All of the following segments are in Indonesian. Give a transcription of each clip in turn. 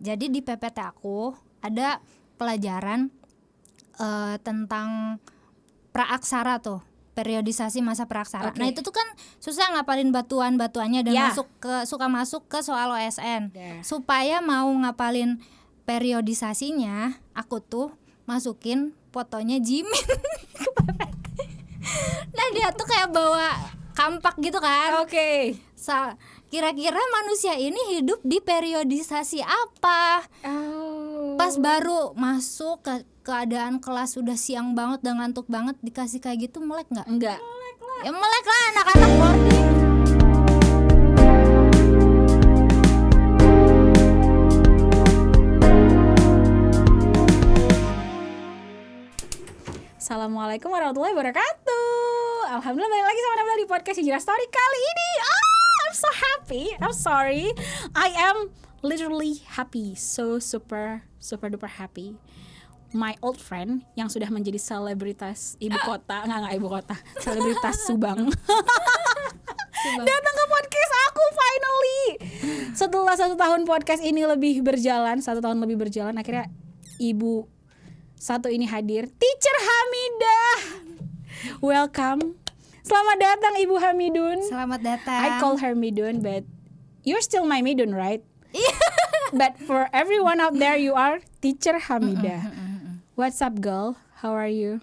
Jadi di PPT aku ada pelajaran tentang praaksara tuh, periodisasi masa praaksara. Nah itu tuh kan susah ngapalin batuannya dan suka masuk ke soal OSN. Supaya mau ngapalin periodisasinya, aku tuh masukin fotonya Jimin ke PPT. Nah dia tuh kayak bawa kampak gitu kan. Kira-kira manusia ini hidup di periodisasi apa? Pas baru masuk ke keadaan kelas udah siang banget dan ngantuk banget, dikasih kayak gitu melek nggak? Enggak. Ya melek lah anak-anak boarding. Assalamualaikum warahmatullahi wabarakatuh. Alhamdulillah balik lagi sama Nabila di podcast Hijrah Story kali ini. I'm so happy. I'm sorry. I am literally happy. So super duper happy. My old friend yang sudah menjadi selebritas ibu kota, enggak ibu kota, selebritas Subang. Datang ke podcast aku finally. Setelah 1 tahun podcast ini lebih berjalan, akhirnya ibu satu ini hadir, Teacher Hamidah. Welcome. Selamat datang Ibu Hamidun. Selamat datang. I call her Midun, but you're still my Midun, right? But for everyone out there, you are Teacher Hamidah. What's up, girl? How are you?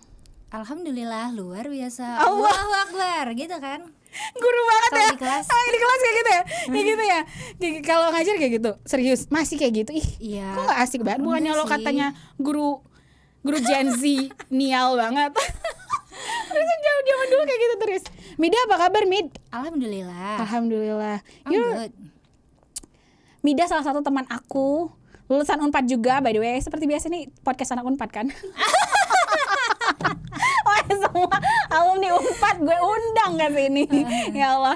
Alhamdulillah, luar biasa. Allah. Allahu Akbar, gitu kan? Guru banget Kalau ya. di kelas. Di kelas kayak gitu ya. Kayak gitu ya. Kalau ngajar kayak gitu. Serius, masih kayak gitu. Ih, iya. Kok gak asik banget? Bukannya lo katanya guru Gen Z nial banget. Terus zaman dulu kayak gitu terus. Mida, apa kabar, Mid? Alhamdulillah. I'm good. Mida salah satu teman aku, lulusan Unpad juga by the way. Seperti biasa nih podcast anak Unpad kan. Semua alumni Unpad gue undang ke sini. Ya Allah.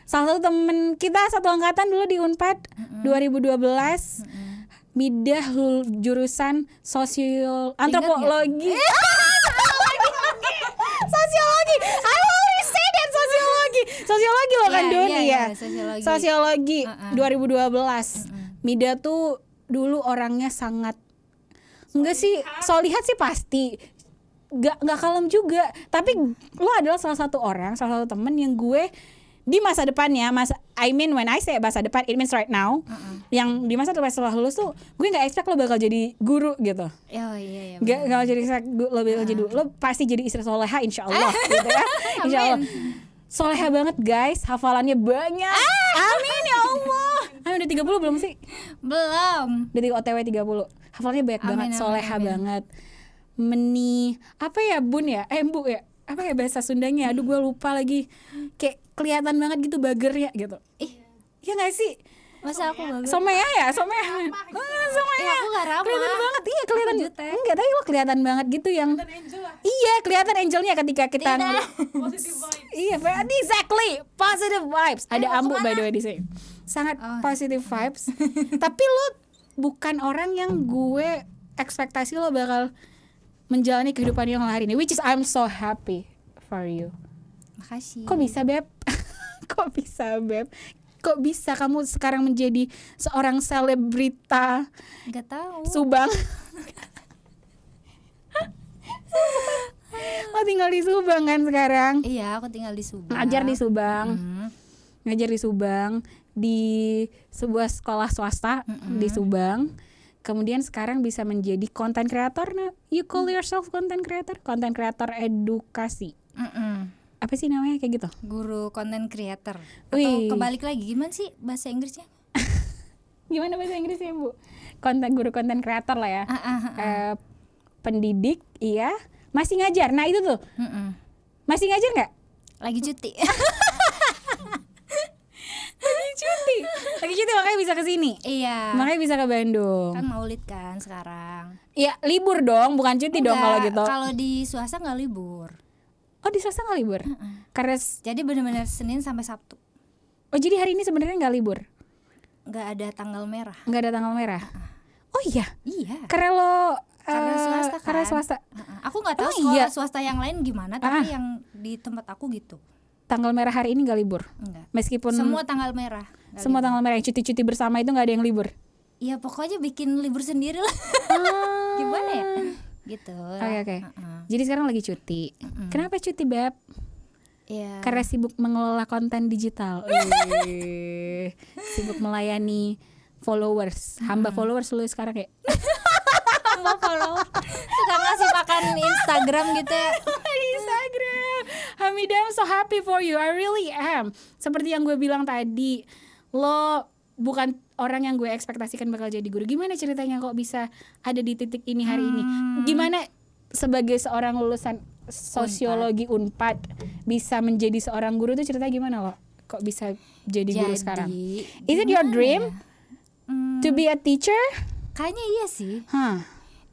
Salah satu temen kita satu angkatan dulu di Unpad 2012. Mida jurusan antropologi. Sosiologi. I already say that Sosiologi loh kan Dun. Iya. Sosiologi 2012. Mida tuh dulu orangnya sangat enggak sih, solihat sih pasti. Gak kalem juga. Tapi lo adalah salah satu temen yang gue di masa depannya, I mean when I say masa depan, it means right now. Yang di masa depan setelah lulus tuh gue gak expect lo bakal jadi guru gitu. Oh iya. Gak jadi lo bakal jadi lo pasti jadi istri soleha insyaallah gitu ya. Insyaallah. Soleha banget guys, hafalannya banyak. Amin ya Allah. Udah 30 belum sih? Belum. Udah OTW 30. Hafalannya banyak banget, soleha banget. Apa ya Bun ya? Bu ya? Apa ya bahasa Sundanya? Aduh gue lupa lagi. Kayak kelihatan banget gitu bagernya gitu. Iya gak sih? Masa aku bager? Someya. Ya aku gak ramah. Kelihatan banget, kelihatan. Enggak, tapi lo kelihatan banget gitu yang. Iya, kelihatan angelnya ketika kita. Positive vibes. Iya, exactly. Positive vibes. Ada Ambu by the way di sini. Sangat positive vibes. Tapi lo bukan orang yang gue ekspektasi lo bakal menjalani kehidupan yang hari ini, which is I'm so happy for you. Makasih. Kok bisa Beb? Kok bisa kamu sekarang menjadi seorang selebrita? Gak tahu. Subang. Lo tinggal di Subang kan sekarang? Iya, aku tinggal di Subang. Ngajar di Subang di sebuah sekolah swasta di Subang. Kemudian sekarang bisa menjadi content creator. Nah, you call yourself content creator edukasi. Apa sih namanya kayak gitu? Guru content creator. Atau kebalik lagi, gimana sih bahasa Inggrisnya? Gimana bahasa Inggrisnya Bu? Guru content creator lah ya. Pendidik, iya. Masih ngajar. Nah itu tuh. Masih ngajar nggak? Lagi cuti. Lagi cuti makanya bisa ke sini. Iya. Makanya bisa ke Bandung. Kan maulid kan sekarang. Iya, libur dong, bukan cuti dong kalau gitu. Kalau di swasta enggak libur. Oh, di swasta enggak libur? Karena jadi benar-benar Senin sampai Sabtu. Oh, jadi hari ini sebenarnya enggak libur. Enggak ada tanggal merah. Oh iya. Iya. Karena swasta kan. Karena swasta. Aku enggak tahu sekolah swasta yang lain gimana, tapi yang di tempat aku gitu. Tanggal merah hari ini enggak libur. Enggak. Meskipun semua tanggal merah. Semua tanggal merah yang cuti-cuti bersama itu enggak ada yang libur. Ya pokoknya bikin libur sendiri lah. Gimana ya? Gitu. Oke. Jadi sekarang lagi cuti. Kenapa cuti, Beb? Ya. Karena sibuk mengelola konten digital. Sibuk melayani followers. Hamba followers lu sekarang ya? Hamba followers. Suka ngasih makan Instagram gitu ya. Instagram. Hamidah, I'm so happy for you. I really am. Seperti yang gue bilang tadi, lo bukan orang yang gue ekspektasikan bakal jadi guru. Gimana ceritanya kok bisa ada di titik ini hari ini? Gimana sebagai seorang lulusan sosiologi Unpad bisa menjadi seorang guru tuh ceritanya gimana lo? Kok bisa jadi guru sekarang? Is it your dream to be a teacher? Kayaknya iya sih.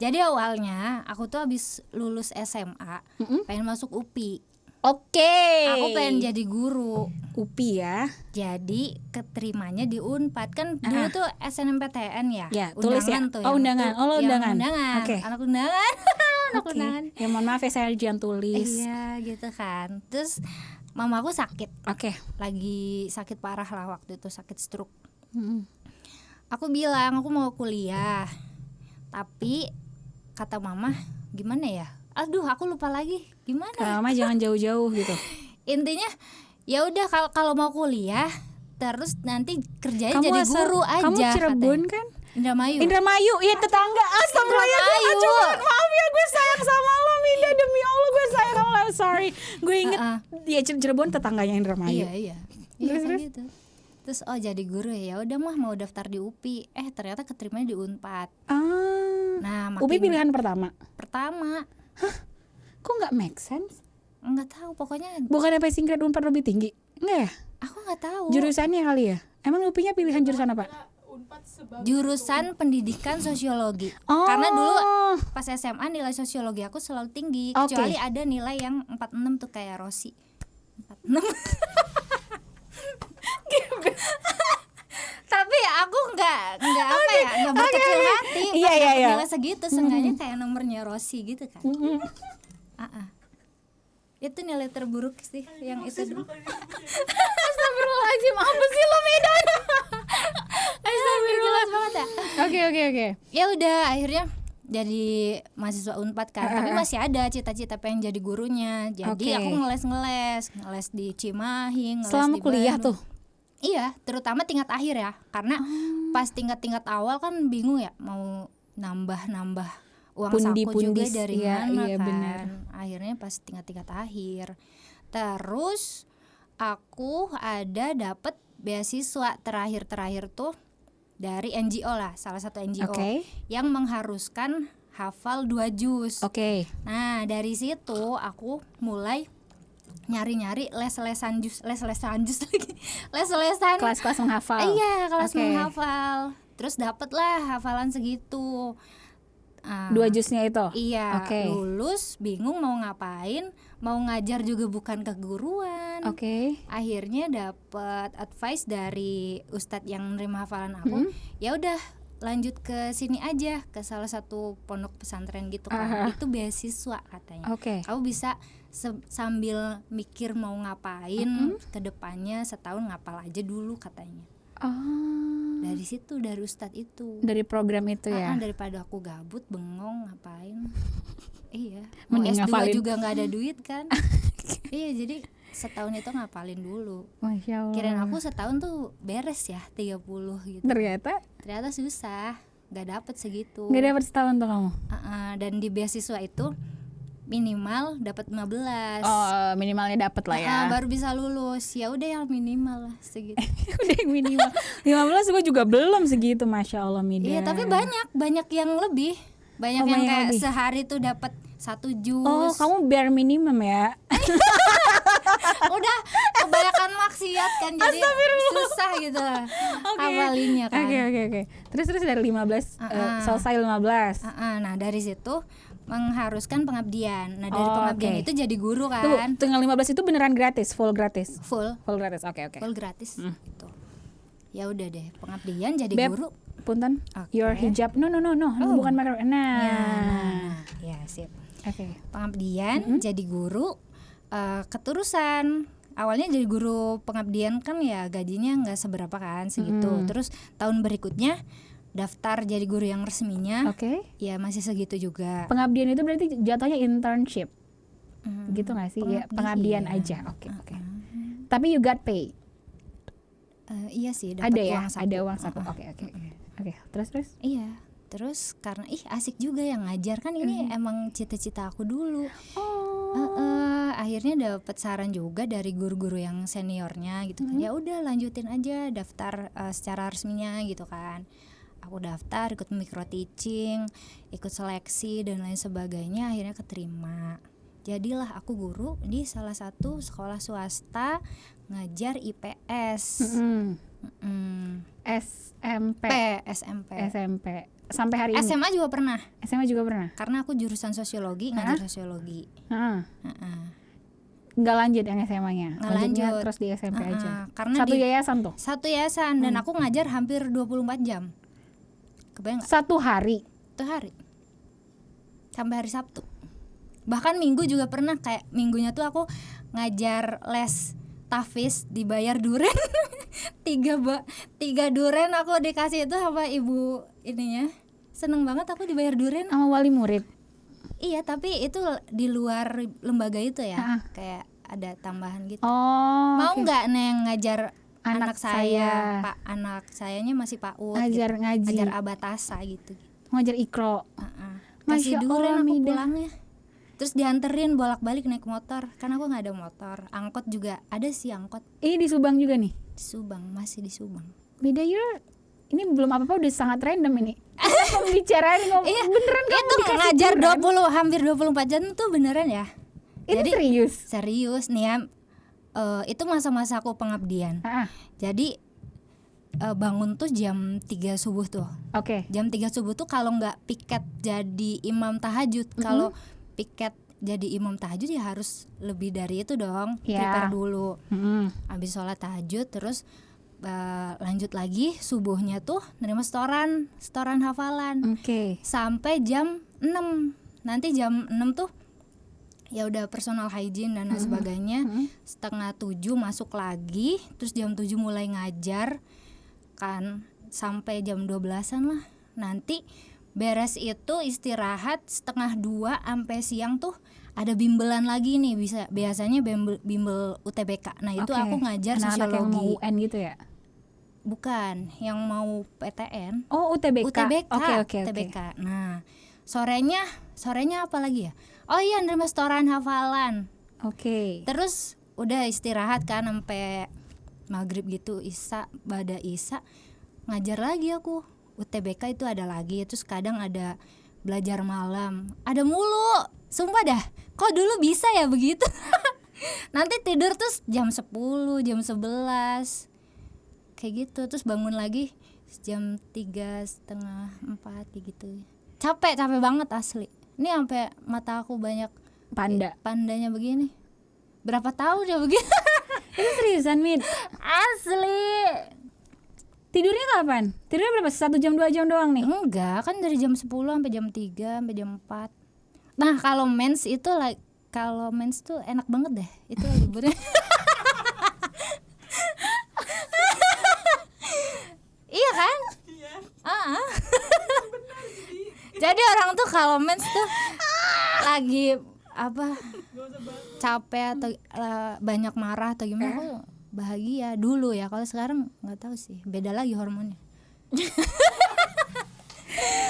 Jadi awalnya aku tuh habis lulus SMA, pengen masuk UPI. Oke. Aku pengen jadi guru. UPI ya. Jadi keterimanya di Unpad kan dulu tuh SNMPTN ya. Ya, tulis ya. Tuh Undangan. Oh, lo undangan. Okay. Anak undangan. Anak undangan. Ya mohon maaf ya saya jangan tulis. Iya, gitu kan. Terus mama aku sakit. Lagi sakit parah lah waktu itu, sakit stroke. Aku bilang aku mau kuliah. Tapi kata mama, gimana ya? Aduh, aku lupa lagi. Gimana? Mama jangan jauh-jauh gitu. Intinya ya udah kalau mau kuliah terus nanti kerjanya jadi guru aja. Kamu Cirebon katanya. kan? Indramayu. Iya tetangga. Astagfirullahaladzim. Maaf ya, gue sayang sama lo, Mida, demi Allah gue sayang sama lo. Sorry. Gue inget dia Cirebon tetangganya Indramayu. Iya. Terus gitu. Terus jadi guru ya udah mah mau daftar di UPI. Ternyata keterimanya di Unpad. Nah, UPI pilihan pertama. Hah? Kok nggak make sense? Nggak tahu, pokoknya. Bukan passing grade Unpad lebih tinggi? Nggak ya? Aku nggak tahu. Jurusannya kali ya? Emang UPI-nya pilihan jurusan apa? Jurusan pendidikan sosiologi. Karena dulu pas SMA nilai sosiologi aku selalu tinggi. Kecuali ada nilai yang 46 tuh kayak Rosi 46. Tapi aku nggak berkecil hati. Iya. Nilai segitu sengaja kayak nomornya Rosi gitu kan. Itu nilai terburuk sih yang itu dulu. Astagfirullahaladzim, apa sih lo Medan? Astagfirullah banget ya. Oke. Ya udah akhirnya jadi mahasiswa Unpad kan. Tapi masih ada cita-cita pengen jadi gurunya. Jadi aku ngeles di Cimahi, ngeles selama di kuliah Bandung. tuh. Iya, terutama tingkat akhir ya. Karena pas tingkat awal kan bingung ya mau nambah uang saku juga dari mana kan. Bener. Akhirnya pas tingkat akhir. Terus aku ada dapat beasiswa terakhir tuh dari NGO lah, salah satu NGO yang mengharuskan hafal 2 juz. Nah, dari situ aku mulai nyari-nyari les-lesan juz lagi. Les-lesan kelas-kelas menghafal. Iya, kelas menghafal. Terus dapatlah hafalan segitu. 2 juznya itu. Iya. Lulus bingung mau ngapain, mau ngajar juga bukan keguruan. Akhirnya dapat advice dari ustadz yang nerima hafalan aku. Ya udah lanjut ke sini aja, ke salah satu pondok pesantren gitu kan. Itu beasiswa katanya. Kamu bisa sambil mikir mau ngapain ke depannya, setahun ngapal aja dulu katanya. Dari situ, dari ustadz itu, dari program itu ya. Daripada aku gabut bengong ngapain. Iya, mau mending S2 ngafalin. juga nggak ada duit kan. Iya, jadi setahun itu ngapalin dulu. Masya Allah. Kirain aku setahun tuh beres ya 30 gitu. Ternyata susah, nggak dapet segitu. Nggak dapet setahun tuh kamu. Dan di beasiswa itu minimal dapat 15. Minimalnya dapat lah ya. Baru bisa lulus. Ya udah yang minimal lah segitu. Udah yang minimal. 15 gue juga belum segitu, Masya Allah, Mida. Iya, tapi banyak yang lebih. Banyak yang kayak lebih. Sehari tuh dapat 1 juz. Kamu bare minimum ya. Udah kebanyakan maksiat kan, jadi susah gitu hafalinnya kan. Oke. Terus dari 15 selesai 15. Nah, dari situ mengharuskan pengabdian. Nah, dari pengabdian itu jadi guru kan. Tanggal 15 itu beneran gratis, full gratis. Full gratis. Oke. Full gratis gitu. Ya udah deh, pengabdian jadi guru. Punten. Your hijab. No, bukan makeup. Ya, sip. Pengabdian jadi guru, keterusan. Awalnya jadi guru pengabdian kan ya gajinya nggak seberapa kan segitu. Terus tahun berikutnya daftar jadi guru yang resminya. Ya masih segitu juga. Pengabdian itu berarti jatuhnya internship. Gitu nggak sih? Ya, pengabdian aja. Oke. Tapi you got pay. Iya sih, dapat uang saku. Ada uang saku. Oke. Terus? Iya. Terus karena asik juga yang ngajar kan, ini emang cita-cita aku dulu. Akhirnya dapat saran juga dari guru-guru yang seniornya gitu kan. Ya udah lanjutin aja daftar secara resminya gitu kan. Aku daftar, ikut micro teaching, ikut seleksi dan lain sebagainya, akhirnya keterima. Jadilah aku guru di salah satu sekolah swasta ngajar IPS. SMP. Sampai hari ini. SMA juga pernah. Karena aku jurusan sosiologi, ngajar sosiologi. Nggak lanjut yang SMA-nya. Nggak lanjut. Terus di SMP aja. Karena satu yayasan tuh. Satu yayasan dan aku ngajar hampir 24 jam. Kebayang nggak? Satu hari. Sampai hari Sabtu. Bahkan Minggu juga pernah, kayak minggunya tuh aku ngajar les tahfiz dibayar duren. tiga duren aku dikasih itu sama ibu ininya. Seneng banget aku dibayar duren sama wali murid. Iya, tapi itu di luar lembaga itu ya. Kayak ada tambahan gitu. Mau nggak Neng ngajar anak saya? Pak, anak sayanya masih PAUD. Ngajar gitu. ngaji. Ngajar abatasa gitu. Ngajar ikro. Masih duren aku pulangnya. Terus dianterin bolak-balik naik motor, kan aku nggak ada motor. Angkot juga ada sih, angkot. Ini di Subang juga nih? Di Subang, masih di Subang. Beda ini belum apa-apa udah sangat random ini. Pembicarain beneran kamu itu ngajar hampir 24 jam tuh beneran ya. Itu jadi, serius nih ya. Itu masa-masa aku pengabdian. Jadi bangun tuh jam 3 subuh tuh. Jam 3 subuh tuh kalau nggak piket jadi imam tahajud. Kalau piket jadi imam tahajud ya harus lebih dari itu dong. Prepare dulu. Habis sholat tahajud terus lanjut lagi subuhnya tuh nerima setoran hafalan. Sampai jam 6. Nanti jam 6 tuh ya udah personal hygiene dan lain sebagainya. 6:30 masuk lagi, terus jam 7 mulai ngajar kan sampai jam 12-an lah. Nanti beres itu istirahat 1:30 sampai siang tuh ada bimbelan lagi nih, biasanya bimbel UTBK. Nah, itu aku ngajar anak-anak sosiologi. Yang mau UN gitu ya? Bukan, yang mau PTN. UTBK. UTBK. Nah, sorenya apa lagi ya? Oh iya, nerima setoran hafalan. Terus udah istirahat kan sampai maghrib gitu, bada isya ngajar lagi aku. UTBK itu ada lagi, terus kadang ada belajar malam. Ada mulu. Sumpah dah. Kok dulu bisa ya begitu? Nanti tidur terus jam 10, jam 11. Kayak gitu, terus bangun lagi jam 3:30, 4 kayak gitu. Capek banget asli. Ini sampai mata aku banyak pandanya begini. Berapa tahun ya begini? Ini seriusan, Mit? Asli. Tidurnya kapan? Tidurnya berapa? 1 jam 2 jam doang nih? Enggak, kan dari jam 10 sampai jam 3 sampai jam 4. Nah, kalau mens tuh enak banget deh. Itu liburnya. Iya kan? Iya. Jadi orang tuh kalau mens tuh lagi capek atau banyak marah atau gimana tuh bahagia dulu ya. Kalau sekarang nggak tahu sih, beda lagi hormonnya.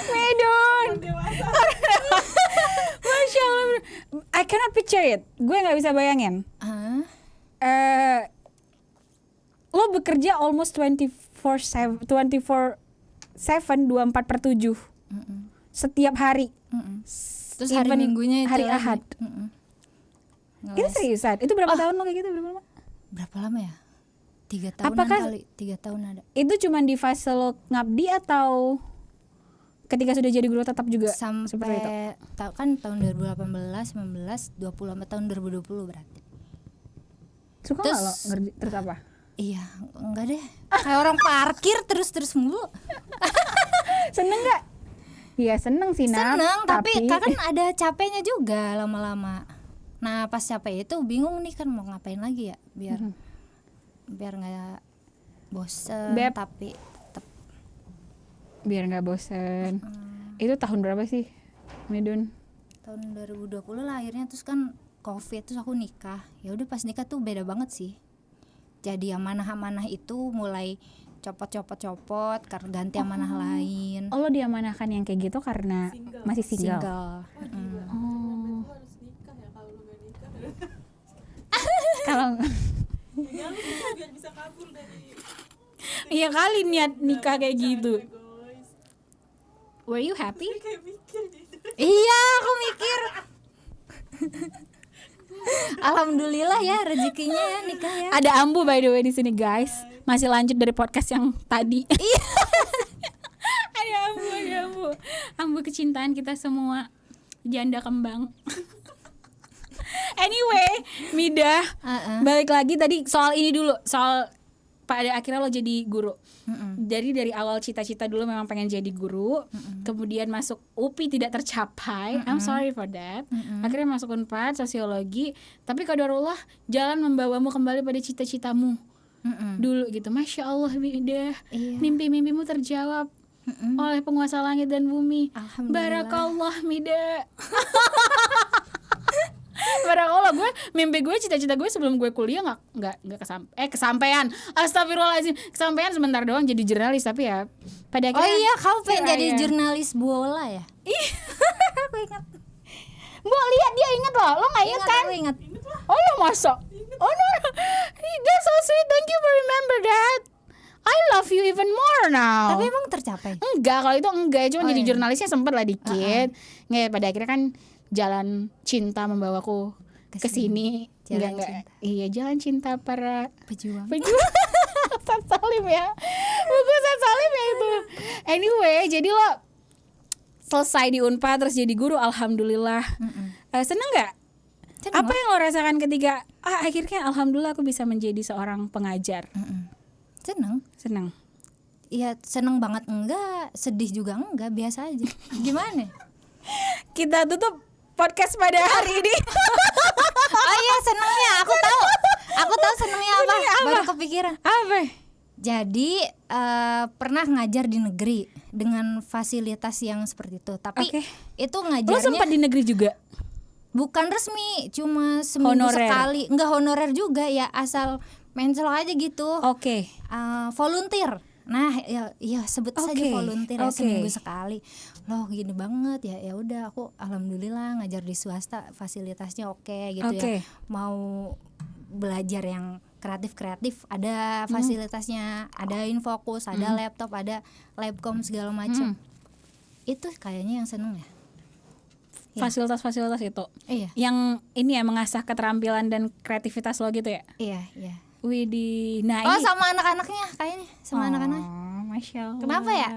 Medon. Masya Allah, I cannot picture it. Gue nggak bisa bayangin. Lo bekerja almost 24/7, 24/7 setiap hari. Terus hari Minggunya itu hari Ahad. Itu seriusan? Itu berapa tahun lo kayak gitu? Berapa lama ya? 3 tahunan kali. 3 tahun ada. Itu cuma di fase lo ngabdi atau ketika sudah jadi guru tetap juga seperti itu? Kan tahun 2018, 19, 20 sampai tahun 2020 berarti. Suka nggak lo ngerti terus apa? Iya, enggak deh. Kayak orang parkir terus mulu. Seneng nggak? Iya seneng sih, seneng, tapi kan ada capeknya juga lama-lama. Nah pas capek itu bingung nih kan mau ngapain lagi ya biar nggak bosen, tapi tetap Biar nggak bosen. Itu tahun berapa sih, Midun? Tahun 2020 lah akhirnya, terus kan COVID, terus aku nikah. Ya udah pas nikah tuh beda banget sih. Jadi amanah-amanah itu mulai copot karena ganti amanah lain. Oh, lo diamanahkan yang kayak gitu karena masih single. Oh. Harus nikah ya, kalau lo gak nikah. Kalau Ya lu nikah biar bisa kabur dari. iya kali niat nikah kayak gitu. Guys. Were you happy? Kayak mikir gitu. Iya, aku mikir. Alhamdulillah ya rezekinya ya nikah ya. Ada Ambu by the way di sini guys. Masih lanjut dari podcast yang tadi. Iya. ada Ambu. Ambu kecintaan kita semua. Janda kembang. Anyway, Mida, balik lagi tadi soal ini dulu, soal pada akhirnya lo jadi guru. Jadi dari awal cita-cita dulu memang pengen jadi guru, kemudian masuk UPI tidak tercapai. I'm sorry for that. Akhirnya masuk Unpad sosiologi, tapi qadarullah jalan membawamu kembali pada cita-citamu dulu gitu. Masya Allah Mida, mimpi-mimpimu terjawab oleh penguasa langit dan bumi. Barakallah Mida. Barakallah, mimpi gue, cita-cita gue sebelum gue kuliah nggak kesampaian. Astagfirullahaladzim, kesampaian sebentar doang jadi jurnalis, tapi ya pada akhirnya. Oh iya, kamu pengen jadi jurnalis bola ya? Aku ingat. Mbok lihat dia ingat loh, lo nggak ingat kan? Aku ingat. Oh lo masuk? Oh no, that's so sweet, thank you for remember that. I love you even more now. Tapi emang tercapai? Enggak, kalau itu enggak, cuma jadi jurnalisnya sempet lah dikit. Nggak, pada akhirnya kan jalan cinta membawaku ke sini. Enggak. Iya, jalan cinta para pejuang. Ustaz Salim ya. Buku Ustaz Salim ya itu. Anyway, jadi lo selesai di Unpad terus jadi guru, alhamdulillah. Seneng nggak? Apa yang lo rasakan ketika akhirnya alhamdulillah aku bisa menjadi seorang pengajar? Seneng. Iya, seneng banget enggak, sedih juga enggak, biasa aja. Gimana? Kita tutup podcast pada hari ini. Oh iya, senengnya aku tahu senengnya apa? Baru kepikiran. Apa? Jadi pernah ngajar di negeri dengan fasilitas yang seperti itu. Tapi itu ngajarnya. Lo sempat di negeri juga? Bukan resmi, cuma seminggu sekali. Enggak honorer juga ya, asal mencelok aja gitu. Volunteer. Nah, ya sebut saja volunteer ya, seminggu sekali. Loh, gini banget ya udah aku alhamdulillah ngajar di swasta, fasilitasnya gitu ya. Mau belajar yang kreatif ada fasilitasnya, ada Infokus, ada laptop, ada labcom segala macam. Itu kayaknya yang seneng ya. Fasilitas-fasilitas itu. Iya. Yang ini ya mengasah keterampilan dan kreativitas lo gitu ya. Iya. Widih. Nah, sama anak-anaknya kayaknya, sama anak-anak. Masya Allah. Kenapa ya?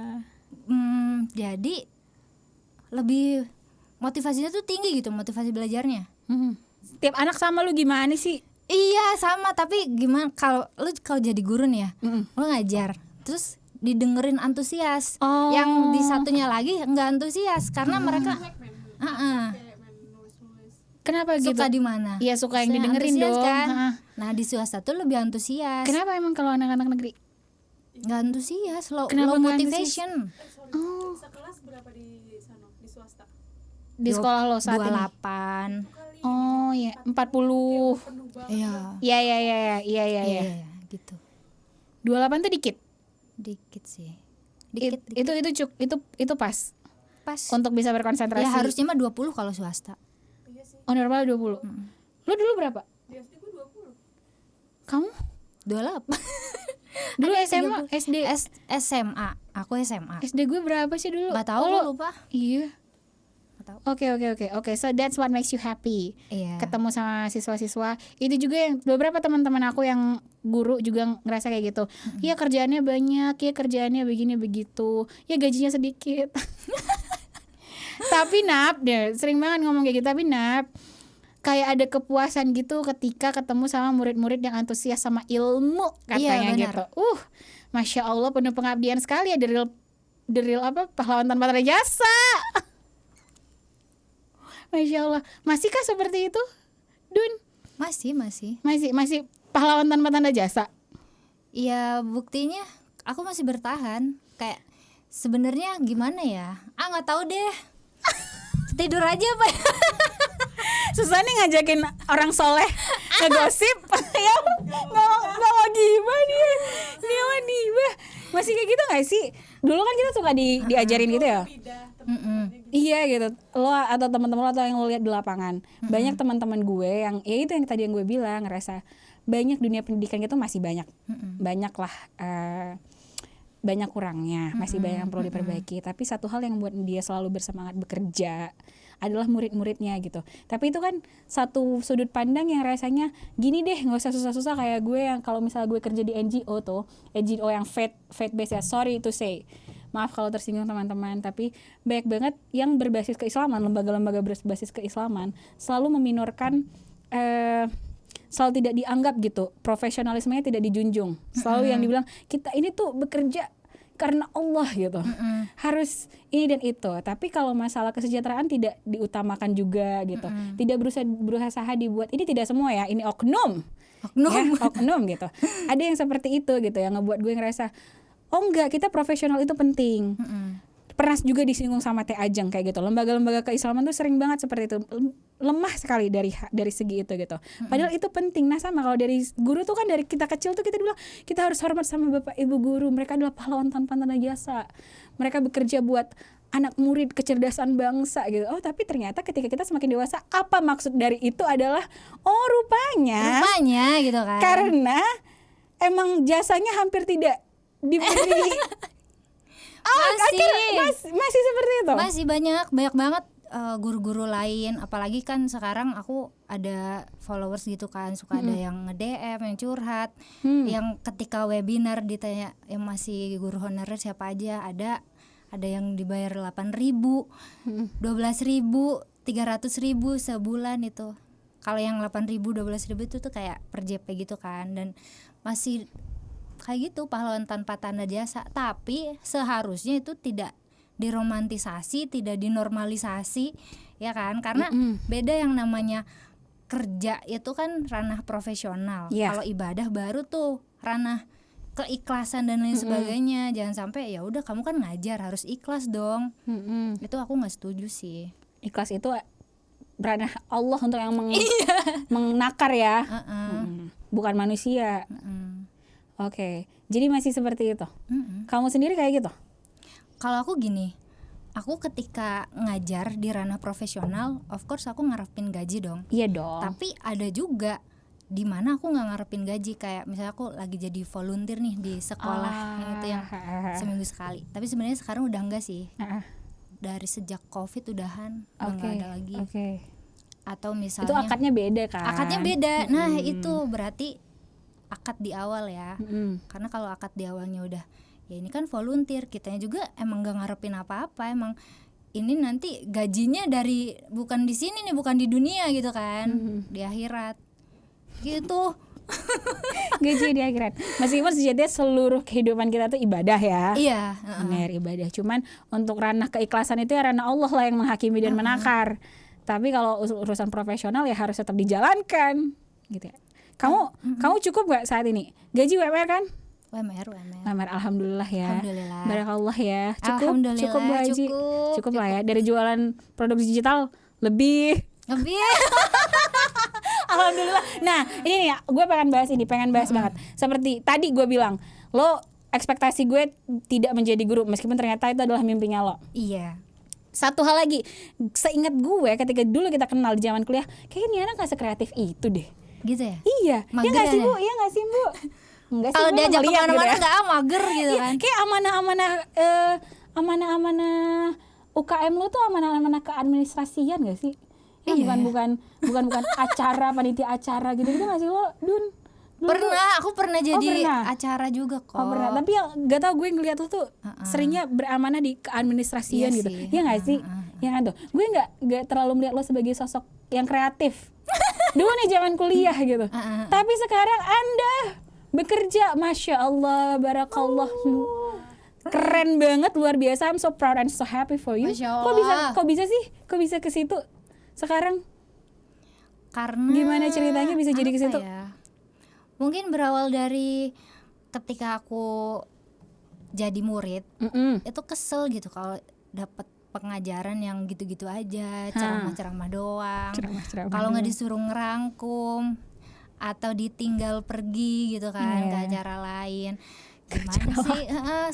Jadi lebih motivasinya tuh tinggi gitu, motivasi belajarnya. Tiap anak sama lu gimana sih? Iya sama, tapi gimana kalau jadi guru nih ya, lu ngajar, terus didengerin antusias. Yang di satunya lagi nggak antusias karena mereka. Kenapa gitu? Suka di mana? Iya, suka yang didengerin dong. Kan? Nah di swasta tuh lebih antusias. Kenapa emang kalau anak-anak negeri? Nggak antusias, low motivation. Sekelas berapa di sana, di swasta? Di sekolah lo saat 28. Oh ya, 40. Iya. Gitu. 28 tuh dikit. Dikit sih. Itu pas untuk bisa berkonsentrasi. Ya harusnya mah 20 kalau swasta. Oh, normal 20. Lu dulu berapa? Di SD gue 20. Kamu? 28. Dulu SMA, SD. SMA. Aku SMA. SD gue berapa sih dulu? Gak tahu, lupa. Iya. Oke. So that's what makes you happy. Iya. Ketemu sama siswa-siswa. Itu juga yang beberapa teman-teman aku yang guru juga ngerasa kayak gitu. Ya kerjaannya banyak, ya kerjaannya begini begitu. Ya gajinya sedikit. Tapi deh sering banget ngomong kayak gitu. Tapi kayak ada kepuasan gitu ketika ketemu sama murid-murid yang antusias sama ilmu katanya gitu. Masya Allah, penuh pengabdian sekali ya, the real pahlawan tanpa tanda jasa. Masya Allah. Masihkah seperti itu, Dun? Masih pahlawan tanpa tanda jasa. Iya, buktinya aku masih bertahan. Kayak Sebenarnya gimana ya? Nggak tahu deh. Tidur aja Pak. Susah nih ngajakin orang soleh ngegosip. Ya nggak mau gibah dia mah gibah. Masih kayak gitu nggak sih? Dulu kan kita suka diajarin gitu ya. Iya gitu. Lo atau teman-teman lo atau yang lo lihat di lapangan, banyak teman-teman gue yang ya itu yang tadi yang gue bilang, ngerasa banyak dunia pendidikan gitu masih banyak lah banyak kurangnya, masih banyak yang perlu diperbaiki. Tapi satu hal yang membuat dia selalu bersemangat bekerja adalah murid-muridnya gitu. Tapi itu kan satu sudut pandang yang rasanya gini deh, nggak usah susah-susah kayak gue yang kalau misalnya gue kerja di NGO tuh, NGO yang faith based ya, sorry to say, maaf kalau tersinggung teman-teman, tapi banyak banget yang berbasis keislaman, lembaga-lembaga berbasis keislaman selalu meminorkan selalu tidak dianggap gitu, profesionalismenya tidak dijunjung. Selalu yang dibilang kita ini tuh bekerja karena Allah gitu, harus ini dan itu. Tapi kalau masalah kesejahteraan tidak diutamakan juga gitu, tidak berusaha dibuat. Ini tidak semua ya, ini oknum ya, oknum gitu. Ada yang seperti itu gitu yang ngebuat gue ngerasa oh enggak, kita profesional itu penting. Pernah juga disinggung sama Teh Ajeng kayak gitu. Lembaga-lembaga keislaman tuh sering banget seperti itu, lemah sekali dari segi itu gitu. Padahal itu penting. Nah sama kalau dari guru tuh kan dari kita kecil tuh kita bilang kita harus hormat sama bapak ibu guru. Mereka adalah pahlawan tanpa tanda jasa. Mereka bekerja buat anak murid kecerdasan bangsa gitu. Oh tapi ternyata ketika kita semakin dewasa, apa maksud dari itu adalah oh rupanya gitu kan. Karena emang jasanya hampir tidak diberi. Masih seperti itu. Masih banyak banget guru-guru lain. Apalagi kan sekarang aku ada followers gitu kan, suka ada yang nge-DM, yang curhat, yang ketika webinar ditanya yang masih guru honorer siapa aja, ada yang dibayar 8.000, 12.000, 300.000 sebulan itu. Kalau yang 8.000, 12.000 itu tuh kayak per JP gitu kan, dan masih kayak gitu pahlawan tanpa tanda jasa. Tapi seharusnya itu tidak diromantisasi, tidak dinormalisasi ya kan, karena beda yang namanya kerja itu kan ranah profesional. Kalau ibadah baru tuh ranah keikhlasan dan lain sebagainya. Jangan sampai ya udah kamu kan ngajar harus ikhlas dong. Itu aku nggak setuju sih. Ikhlas itu ranah Allah untuk yang menakar ya, bukan manusia. Oke, jadi masih seperti itu. Kamu sendiri kayak gitu? Kalau aku gini, aku ketika ngajar di ranah profesional, of course aku ngarepin gaji dong. Iya dong. Tapi ada juga di mana aku nggak ngarepin gaji, kayak misalnya aku lagi jadi volunteer nih di sekolah yang seminggu sekali. Tapi sebenarnya sekarang udah enggak sih. Dari sejak COVID udahan nggak ada lagi. Atau misalnya itu akadnya beda kan? Akadnya beda. Nah itu berarti akad di awal ya. Karena kalau akad di awalnya udah ya ini kan volunteer, kitanya juga emang gak ngarepin apa-apa, emang ini nanti gajinya dari bukan di sini nih, bukan di dunia gitu kan, di akhirat gitu. Gaji di akhirat. Meskipun sejatinya seluruh kehidupan kita tuh ibadah ya. Iya. Benar, ibadah. Cuman untuk ranah keikhlasan itu ya ranah Allah lah yang menghakimi dan menakar. Tapi kalau urusan profesional ya harus tetap dijalankan gitu ya. Kamu cukup gak saat ini? Gaji UMR kan? UMR. Alhamdulillah ya. Alhamdulillah. Barakallah ya. Cukup Bu Haji. Cukup lah ya. Dari jualan produk digital lebih. Alhamdulillah. Nah ini nih gue pengen bahas banget. Seperti tadi gue bilang, lo ekspektasi gue tidak menjadi guru, meskipun ternyata itu adalah mimpinya lo. Iya. Satu hal lagi, seingat gue ketika dulu kita kenal di zaman kuliah, kayaknya nih anak gak sekreatif itu deh. Gitu ya? Iya. Ya gak sih Bu? Iya gak sih Bu? Kalau diajak kemana-mana gitu nggak mager gitu kan? Kayak amanah UKM lu tuh amanah keadministrasian gak sih? Ya, bukan acara, panitia acara gitu nggak sih lo, Dun? Aku pernah jadi acara juga kok. Pernah. Tapi yang gak tau gue ngeliat lu tuh seringnya beramanah di keadministrasian gitu. Iya nggak sih? Ya kan tuh. Gue nggak terlalu melihat lo sebagai sosok yang kreatif. Dulu nih zaman kuliah gitu. Tapi sekarang Anda bekerja, masya Allah, barakallah, keren banget, luar biasa. I'm so proud and so happy for you. Kok bisa ke situ sekarang? Karena gimana ceritanya bisa jadi ke situ? Ya? Mungkin berawal dari ketika aku jadi murid itu kesel gitu kalau dapat pengajaran yang gitu-gitu aja, ceramah-ceramah doang. Kalau nggak disuruh ngerangkum atau ditinggal pergi gitu kan ke acara lain. Gimana sih?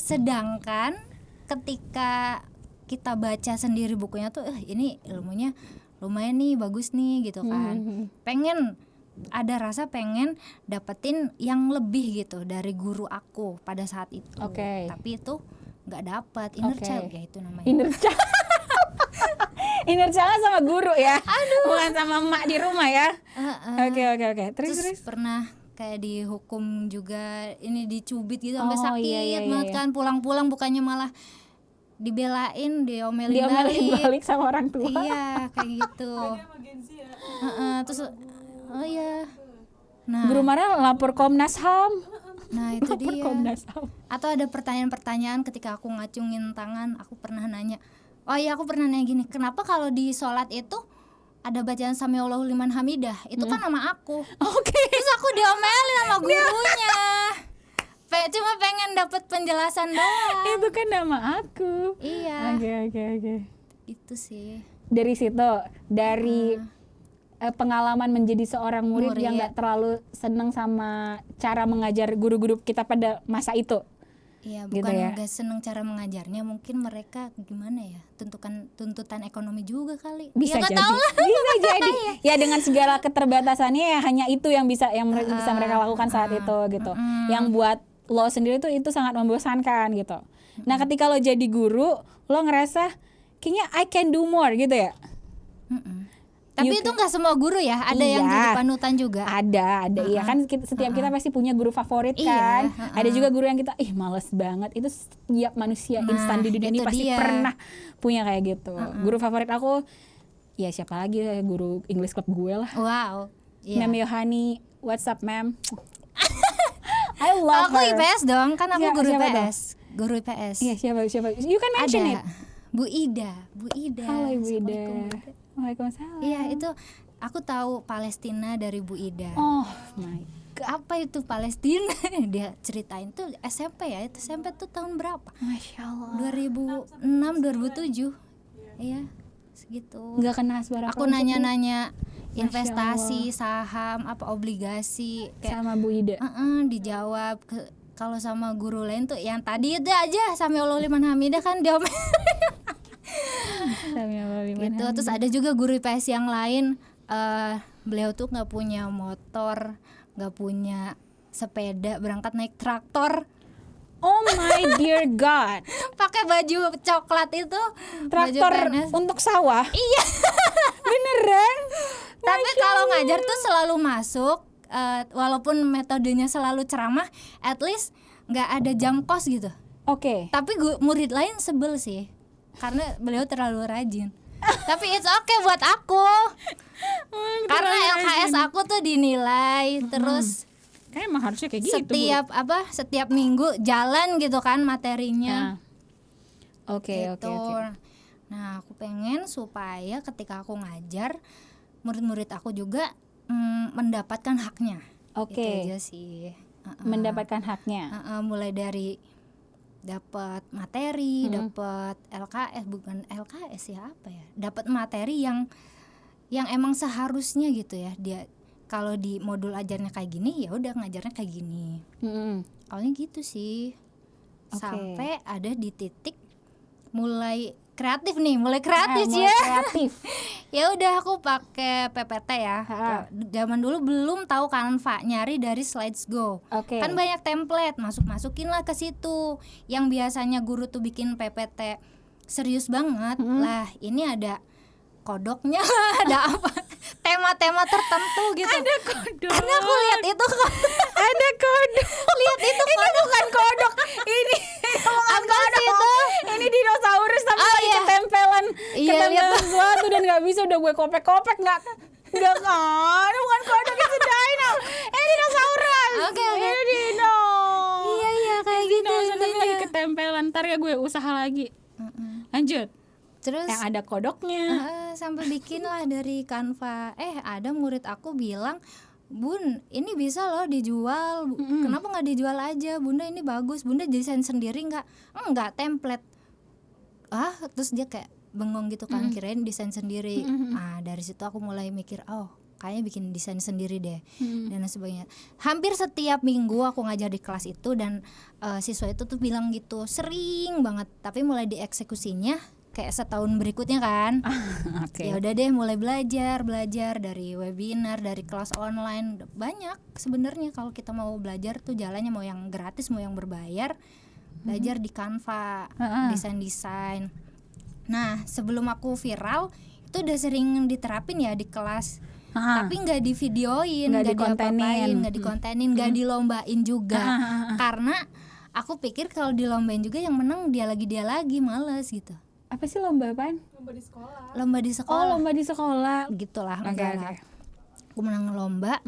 Sedangkan ketika kita baca sendiri bukunya tuh, ini ilmunya lumayan nih, bagus nih gitu kan. Ada rasa pengen dapetin yang lebih gitu dari guru aku pada saat itu. Tapi itu nggak dapat, inner child ya itu namanya. Inner child sama guru ya. Bukan sama emak di rumah ya. Oke. Terus pernah kayak dihukum juga, ini dicubit gitu sampai sakit banget kan. Pulang-pulang bukannya malah dibelain, diomelin balik sama orang tua. Iya, kayak gitu. Terus nah, guru marah lapor Komnas HAM. Nah itu dia. Atau ada pertanyaan-pertanyaan ketika aku ngacungin tangan, aku pernah nanya gini, kenapa kalau di sholat itu ada bacaan Samiallahu liman hamidah, itu kan nama aku. Terus aku diomelin sama gurunya. Cuma pengen dapat penjelasan doang. Itu kan nama aku. Iya. Oke. Itu sih. Dari situ, dari pengalaman menjadi seorang murid yang gak terlalu seneng sama cara mengajar guru-guru kita pada masa itu. Iya, bukan gitu gak seneng cara mengajarnya, mungkin mereka gimana ya, tuntutan ekonomi juga kali. Bisa jadi. Ya dengan segala keterbatasannya ya hanya itu yang bisa mereka lakukan saat itu gitu. Yang buat lo sendiri itu sangat membosankan gitu. Nah, ketika lo jadi guru, lo ngerasa kayaknya I can do more gitu ya. Tapi itu nggak semua guru ya, ada yang jadi panutan juga. Ada, iya kan setiap kita pasti punya guru favorit kan. Ada juga guru yang kita males banget. Itu setiap manusia instan di dunia ini pasti pernah punya kayak gitu. Guru favorit aku ya siapa lagi, guru English club gue lah. Wow. Mem Yohani, what's up mem? I love her. Aku IPS dong, kan aku guru IPS. Guru IPS. Iya, siapa? You can mention it. Bu Ida. Halo Ibu Ida. Waalaikumsalam. Iya, itu aku tahu Palestina dari Bu Ida. Oh my God. Apa itu Palestina? Dia ceritain tuh SMP ya. Itu SMP tuh tahun berapa? Masya Allah. 2006, 2007. Iya, segitu. Nggak kena suara. Aku nanya-nanya investasi, saham, apa obligasi kayak sama Bu Ida. Dijawab. Kalau sama guru lain tuh yang tadi itu aja Samiallahu liman hamidah kan dia gitu. Terus ada juga guru IPS yang lain, beliau tuh nggak punya motor, nggak punya sepeda, berangkat naik traktor. Oh my dear God. Pakai baju coklat itu, traktor untuk sawah. Iya. Beneran. Tapi kalau ngajar tuh selalu masuk, walaupun metodenya selalu ceramah, at least nggak ada jam kos gitu. Tapi murid lain sebel sih, karena beliau terlalu rajin. Tapi it's okay buat aku. Karena LKS aku tuh dinilai terus. Kayak emang harusnya kayak gitu. Setiap minggu jalan gitu kan materinya. Oke. Nah, aku pengen supaya ketika aku ngajar, murid-murid aku juga mendapatkan haknya. Itu aja sih. Mendapatkan haknya. Mulai dari dapat materi, dapat LKS, bukan LKS ya, apa ya? Dapat materi yang emang seharusnya gitu ya. Dia kalau di modul ajarnya kayak gini, ya udah ngajarnya kayak gini. Awalnya gitu sih. Sampai ada di titik mulai kreatif ya. Ya udah aku pakai PPT ya. Zaman dulu belum tahu Canva, nyari dari Slides Go. Kan banyak template, masukin lah ke situ. Yang biasanya guru tuh bikin PPT serius banget. Lah, ini ada kodoknya, ada apa? Tema-tema tertentu gitu. Ada kodok. Karena aku lihat itu ada kodok. Lihat itu kodok. Ini bukan kodok. Ini apa sih itu? Ini dinosaurus tapi ketempelan sesuatu dan nggak bisa, udah gue kopek-kopek nggak kan, bukan kodok, itu dino. Dinosaurus. Ini dino. Iya kayak gitu. Tapi lagi ketempelan, ntar ya gue usaha lagi. Lanjut. Terus yang ada kodoknya. Sampai bikin lah dari Canva. Ada murid aku bilang Bun, ini bisa loh dijual. Kenapa nggak dijual aja? Bunda ini bagus. Bunda desain sendiri nggak? Enggak, template. Terus dia kayak bengong gitu kan, kirain desain sendiri. Dari situ aku mulai mikir, kayaknya bikin desain sendiri deh, dan sebagainya. Hampir setiap minggu aku ngajar di kelas itu, dan siswa itu tuh bilang gitu, sering banget. Tapi mulai dieksekusinya kayak setahun berikutnya kan. Ya udah deh, mulai belajar dari webinar, dari kelas online. Banyak sebenarnya kalau kita mau belajar tuh jalannya, mau yang gratis mau yang berbayar. Belajar di Canva, desain. Nah, sebelum aku viral itu udah sering diterapin ya di kelas. Tapi nggak di videoin, nggak dikontenin, nggak dilombain juga. Karena aku pikir kalau dilombain juga yang menang dia lagi males gitu. Apa sih lomba apaan? Lomba di sekolah. Oh, lomba di sekolah. Gitulah. Okay. Aku menang lomba.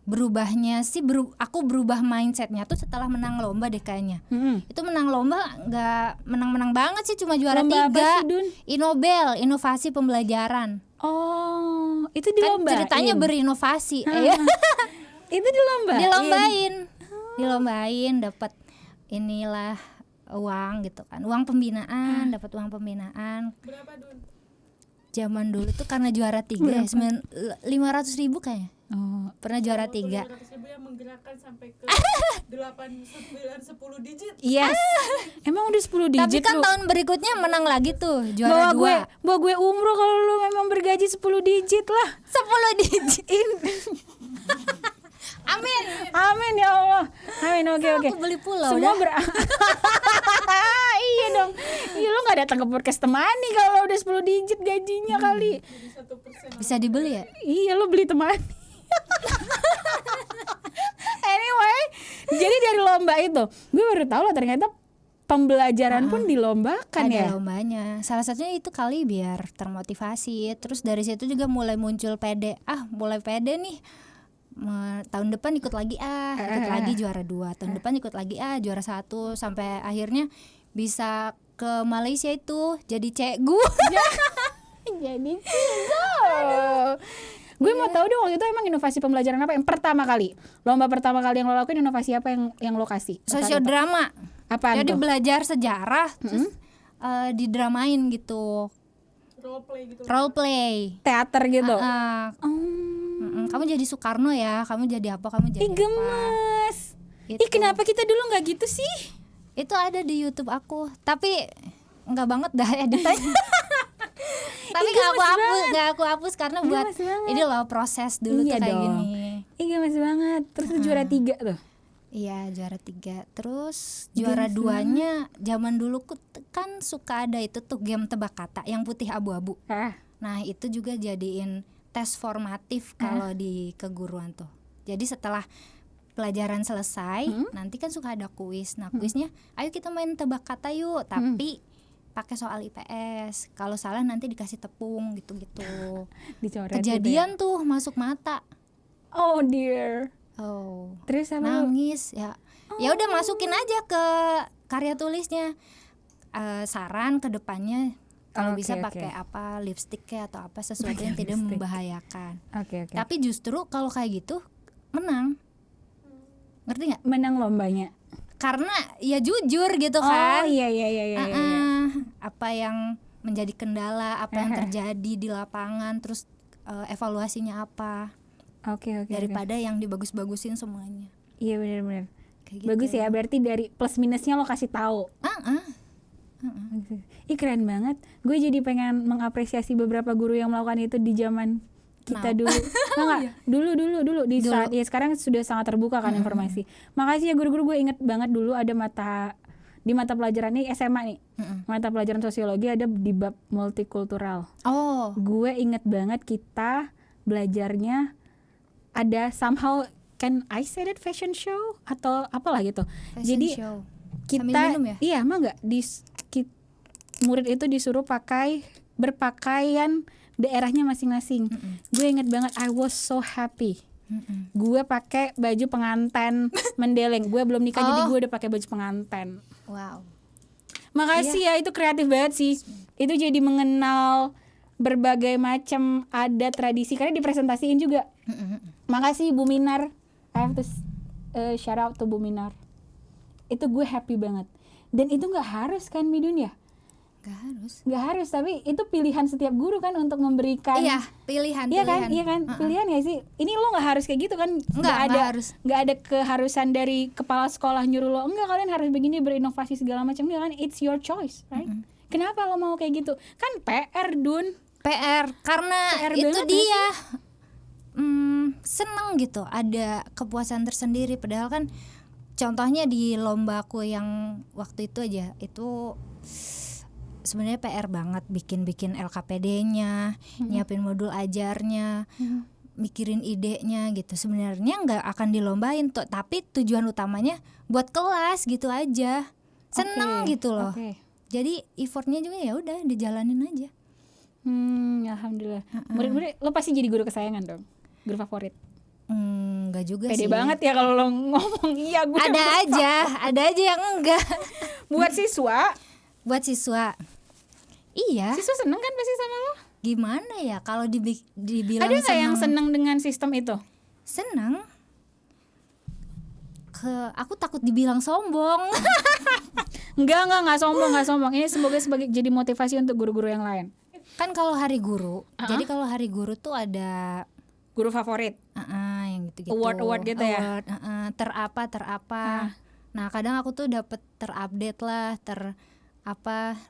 Berubahnya sih aku berubah mindsetnya tuh setelah menang lomba deh kayaknya. Itu menang lomba nggak menang banget sih, cuma juara lomba 3. Apa sih, Dun? Inobel, inovasi pembelajaran. Oh, itu dilombain. Ceritanya berinovasi. Itu Dilombain, dapat inilah uang gitu kan, uang pembinaan, dapat uang pembinaan. Berapa, Dun? Zaman dulu tuh karena juara 3 ya, 500.000 kayaknya. Pernah juara 3. 500.000 yang menggerakkan sampai ke 8, 9, 10 digit. Yes. Emang udah 10 digit. Tapi kan tahun berikutnya menang lagi tuh, juara 2. Bawa gue umroh kalau lu memang bergaji 10 digit lah. 10 digit. Amin ya Allah. Amin. Oke. Aku beli pulau semua iya dong. Iya, lu gak datang ke podcast temani kalau udah 10 digit gajinya kali. Bisa dibeli ya? Iya, lu beli temani. Anyway, jadi dari lomba itu gue baru tahu loh ternyata pembelajaran pun dilombakan. Ada lombanya. Salah satunya itu kali biar termotivasi. Terus dari situ juga mulai muncul pede. Mulai pede nih. Tahun depan ikut lagi juara 2. Tahun depan ikut lagi juara 1, sampai akhirnya bisa ke Malaysia itu jadi cikgu. Jadi gue mau tahu dong, waktu itu emang inovasi pembelajaran apa yang pertama kali, lomba pertama kali yang lo lakuin, inovasi apa yang lo kasih? Sosiodrama. Apaan jadi tuh? Belajar sejarah terus didramain gitu. Role play. Teater gitu. Kamu jadi Soekarno ya, kamu jadi apa, kamu jadi gemes. Gitu. Kenapa kita dulu nggak gitu sih? Itu ada di YouTube aku, tapi nggak banget dah editannya. Tapi nggak aku hapus karena buat ini loh proses dulu tuh kayak gini. Gemes banget. Terus juara 3 tuh. Iya, juara 3. Terus juara 2-nya zaman dulu kan suka ada itu tuh game tebak kata yang putih abu-abu. Nah, itu juga jadiin tes formatif kalau di keguruan tuh. Jadi setelah pelajaran selesai, nanti kan suka ada kuis. Nah, kuisnya ayo kita main tebak kata yuk, tapi pakai soal IPS. Kalau salah nanti dikasih tepung gitu-gitu. Dicoret. Kejadian gitu ya? tuh masuk mata. Oh dear. Terus apa? Nangis ya. Ya udah masukin aja ke karya tulisnya. Saran ke depannya kalau bisa pakai apa, lipstick kayak atau apa, sesuatu yang tidak membahayakan. Tapi justru kalau kayak gitu menang. Ngerti nggak? Menang lombanya. Karena ya jujur gitu kan. Iya. Apa yang menjadi kendala, apa yang terjadi di lapangan, terus evaluasinya apa. Daripada yang dibagus-bagusin semuanya. Iya benar-benar. Gitu. Bagus ya, berarti dari plus minusnya lo kasih tahu. Keren banget. Gue jadi pengen mengapresiasi beberapa guru yang melakukan itu di zaman kita dulu. Dulu di saat ya sekarang sudah sangat terbuka kan informasi. Makasih ya guru-guru, gue inget banget dulu ada di mata pelajaran nih SMA nih. Mata pelajaran sosiologi ada di bab multikultural. Gue inget banget kita belajarnya ada somehow, can I say that, fashion show atau apalah gitu. Jadi show. Kita minum ya? Iya, emang enggak murid itu disuruh berpakaian daerahnya masing-masing. Gue inget banget, I was so happy. Gue pakai baju pengantin mendeleng. Gue belum nikah jadi gue udah pakai baju pengantin. Wow. Makasih ya, itu kreatif banget sih. Itu jadi mengenal berbagai macam adat tradisi karena dipresentasiin juga Makasih Bu Minar. I have to shout out to Bu Minar. Itu gue happy banget. Dan itu nggak harus kan Midun ya? Nggak harus, tapi itu pilihan setiap guru kan untuk memberikan. Iya, pilihan. Iya kan, pilihan ya sih. Ini lo nggak harus kayak gitu kan? Nggak ada keharusan dari kepala sekolah nyuruh lo. Enggak, kalian harus begini, berinovasi segala macam. Enggak kan? It's your choice, right? Kenapa lo mau kayak gitu? Kan PR Dun. PR karena PR itu dia seneng gitu, ada kepuasan tersendiri. Padahal kan contohnya di lombaku yang waktu itu aja itu sebenarnya PR banget, bikin LKPD-nya, nyiapin modul ajarnya, mikirin idenya gitu. Sebenarnya nggak akan dilombain tuh, tapi tujuan utamanya buat kelas gitu aja. Seneng gitu loh. Jadi effortnya juga ya udah dijalanin aja. Alhamdulillah. Murid-murid lo pasti jadi guru kesayangan dong, guru favorit. Enggak juga Pede sih. banget ya kalau lo ngomong iya gue. Ada aja yang enggak. Buat siswa. Iya. Siswa seneng kan pasti sama lo? Gimana ya kalau dibilang ada nggak yang seneng dengan sistem itu? Seneng. Aku takut dibilang sombong. Enggak sombong. Ini sebagai jadi motivasi untuk guru-guru yang lain. Kan kalau hari guru, jadi kalau hari guru tuh ada guru favorit. Yang gitu-gitu. Award gitu ya. Terapa. Nah, kadang aku tuh dapet terupdate lah,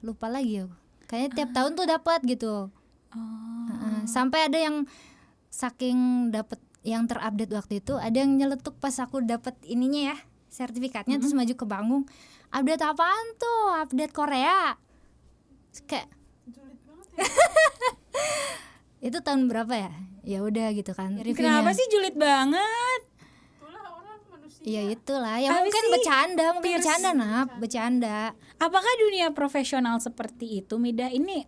lupa lagi ya. Kayaknya tiap tahun tuh dapat gitu. Sampai ada yang saking dapet yang terupdate waktu itu, ada yang nyeletuk pas aku dapet ininya ya, sertifikatnya, terus maju ke panggung. Update apaan tuh? Update Korea. Kayak Julid banget ya. itu tahun berapa ya? Ya udah gitu kan. Kenapa sih julid banget? Itulah orang manusia. Iya itulah. Ya Apa mungkin sih? bercanda. Apakah dunia profesional seperti itu, Mida? Ini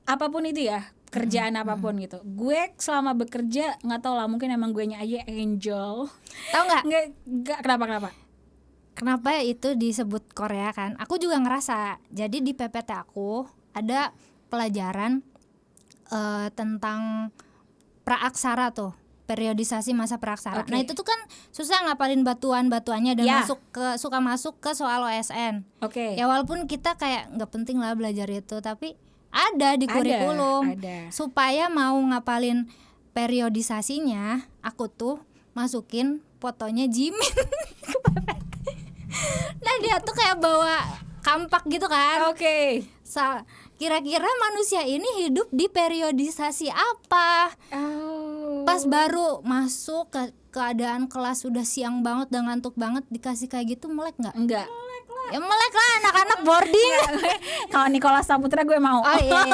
apapun itu ya, kerjaan apapun gitu. Gue selama bekerja nggak tahu lah, mungkin emang gue aja angel. Tahu nggak? Nggak kenapa? Kenapa itu disebut Korea kan? Aku juga ngerasa. Jadi di PPT aku ada pelajaran tentang praaksara tuh, periodisasi masa praaksara. Nah itu tuh kan susah ngapalin batuannya dan suka masuk ke soal OSN. Ya walaupun kita kayak nggak penting lah belajar itu, tapi ada di kurikulum. Ada. Supaya mau ngapalin periodisasinya, aku tuh masukin fotonya Jimin ke PPT. Nah dia tuh kayak bawa kampak gitu kan. Kira-kira manusia ini hidup di periodisasi apa? Pas baru masuk ke keadaan kelas udah siang banget dan ngantuk banget, dikasih kayak gitu melek nggak? Enggak. Ya melek lah, anak-anak boarding. Kalau Nicholas Saputra gue mau. Oh iya.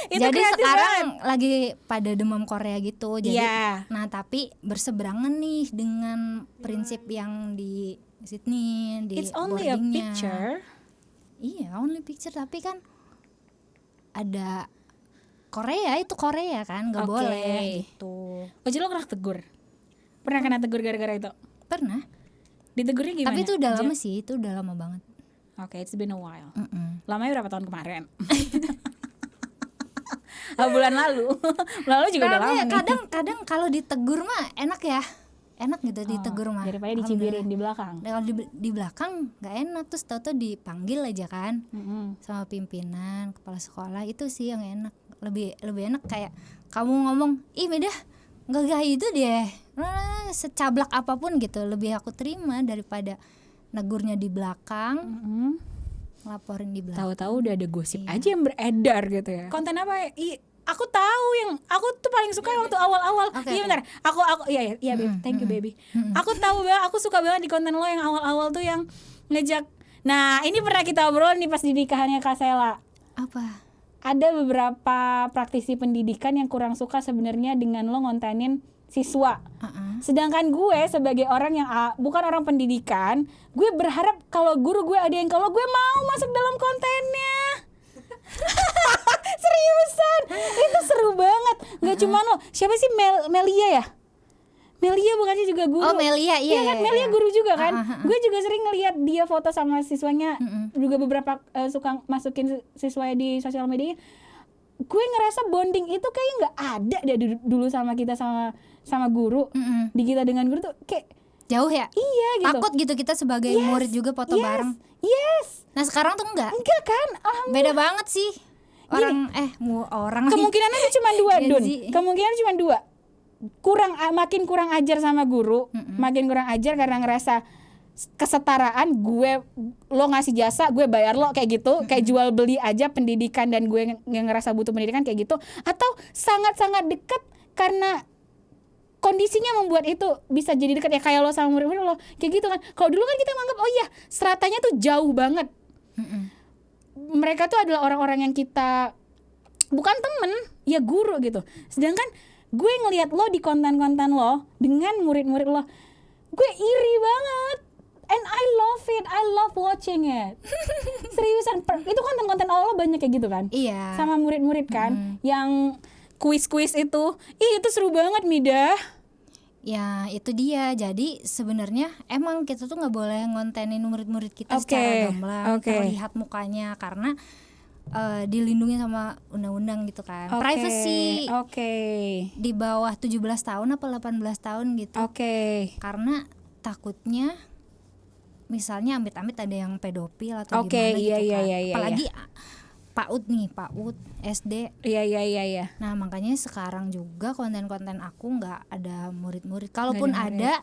Jadi banget. sekarang lagi pada demam Korea gitu. Jadi nah tapi berseberangan nih dengan prinsip yang di Sydney, di It's only a boardingnya. picture. Iya, only picture, tapi kan ada Korea kan, nggak boleh gitu. Jadi lo kena tegur? Pernah kena tegur gara-gara itu? Pernah. Ditegurnya gimana? Tapi itu udah lama sih, itu udah lama banget. It's been a while. Lamanya berapa tahun kemarin? Bulan lalu. Lalu juga udah lama. Kadang kalau ditegur mah enak ya. Enak gitu ditegur mah. Daripada dicibirin di belakang. Kalau di belakang nggak enak, terus tahu-tahu dipanggil aja kan. Sama pimpinan, kepala sekolah, itu sih yang enak. Lebih enak kayak kamu ngomong, "Ih, Mida, enggak itu deh." Secablak apapun gitu, lebih aku terima daripada negurnya di belakang. Laporin di belakang. Tahu-tahu udah ada gosip aja yang beredar gitu ya. Konten apa? Aku tahu yang aku tuh paling suka waktu awal-awal. Bentar. Aku iya baby. Thank you baby. Aku tahu banget, aku suka banget di konten lo yang awal-awal tuh yang ngejak. Nah, ini pernah kita obrol nih pas di nikahannya Kak Sela. Apa? Ada beberapa praktisi pendidikan yang kurang suka sebenarnya dengan lo ngontenin siswa. Sedangkan gue sebagai orang yang bukan orang pendidikan, gue berharap kalau guru gue ada yang kalau gue mau masuk dalam kontennya. Seriusan, itu seru banget. Nggak cuma lo, siapa sih Melia ya? Melia bukannya juga guru? Oh Melia, iya kan, Melia guru juga kan. Gue juga sering ngeliat dia foto sama siswanya. Juga beberapa suka masukin siswanya di sosial medianya. gue ngerasa bonding itu kayak nggak ada deh dulu sama kita sama guru. Di kita dengan guru tuh kayak jauh ya. Iya gitu. Takut gitu kita sebagai murid juga foto bareng. Nah sekarang tuh enggak kan, beda banget sih. Orang kemungkinannya tuh cuma 2 Dun. Kemungkinan cuma 2. Makin kurang ajar sama guru, makin kurang ajar karena ngerasa kesetaraan, lo ngasih jasa, gue bayar lo kayak gitu, kayak jual beli aja pendidikan dan gue ngerasa butuh pendidikan kayak gitu, atau sangat-sangat dekat karena kondisinya membuat itu bisa jadi dekat ya kayak lo sama murid-murid lo kayak gitu kan. Kalau dulu kan kita menganggap oh iya stratanya tuh jauh banget. Mereka tuh adalah orang-orang yang kita bukan temen, ya guru gitu. Sedangkan gue ngelihat lo di konten-konten lo dengan murid-murid lo, gue iri banget. And I love watching it. Seriusan, itu konten-konten lo banyak kayak gitu kan? Iya. Sama murid-murid kan, yang kuis-kuis itu seru banget Mida. Ya itu dia. Jadi sebenarnya emang kita tuh nggak boleh ngontenin murid-murid kita secara gamblang, terlihat mukanya karena dilindungi sama undang-undang gitu kan. Privacy. Di bawah 17 tahun apa 18 tahun gitu. Karena takutnya misalnya amit-amit ada yang pedofil atau gimana gitu kan. Apalagi PAUD SD. Iya. Nah makanya sekarang juga konten-konten aku nggak ada murid-murid. Kalaupun ada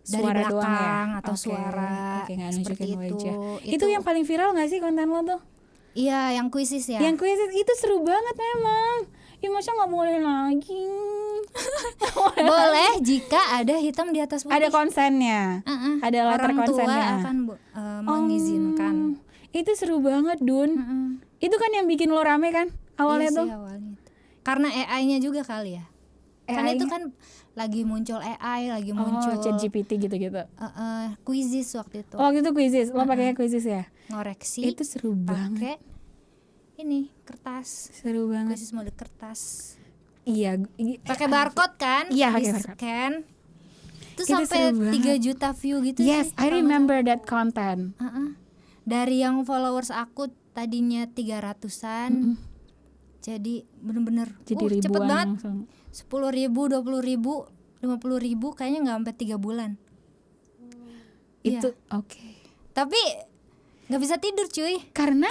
dari suara belakang ya? Atau suara seperti itu. Itu yang paling viral nggak sih konten lo tuh? Iya, yang kuisis ya. Yang kuisis itu seru banget memang. Ya masa nggak boleh lagi? Boleh jika ada hitam di atas putih. Ada konsennya. Ada letter konsennya. Orang tua akan mengizinkan. Itu seru banget Dun. Itu kan yang bikin lo rame kan awalnya tuh. Awalnya. Karena AI-nya juga kali ya. Kan itu kan lagi muncul AI, lagi muncul ChatGPT gitu-gitu. Quizzes waktu itu. Oh gitu Quizzes. Lo pakai Quizzes ya? Ngoreksi. Itu seru banget. Pakai ini kertas. Seru banget. Quizzes mode kertas. Iya. Pakai barcode kan? Iya, di pakai scan. Itu sampai 3 juta view gitu. Yes, I remember that content. Dari yang followers aku tadinya 300-an. Jadi bener-bener jadi cepet banget. Langsung. 10.000, 20.000, 50.000 kayaknya nggak sampai 3 bulan. Itu Tapi nggak bisa tidur cuy. Karena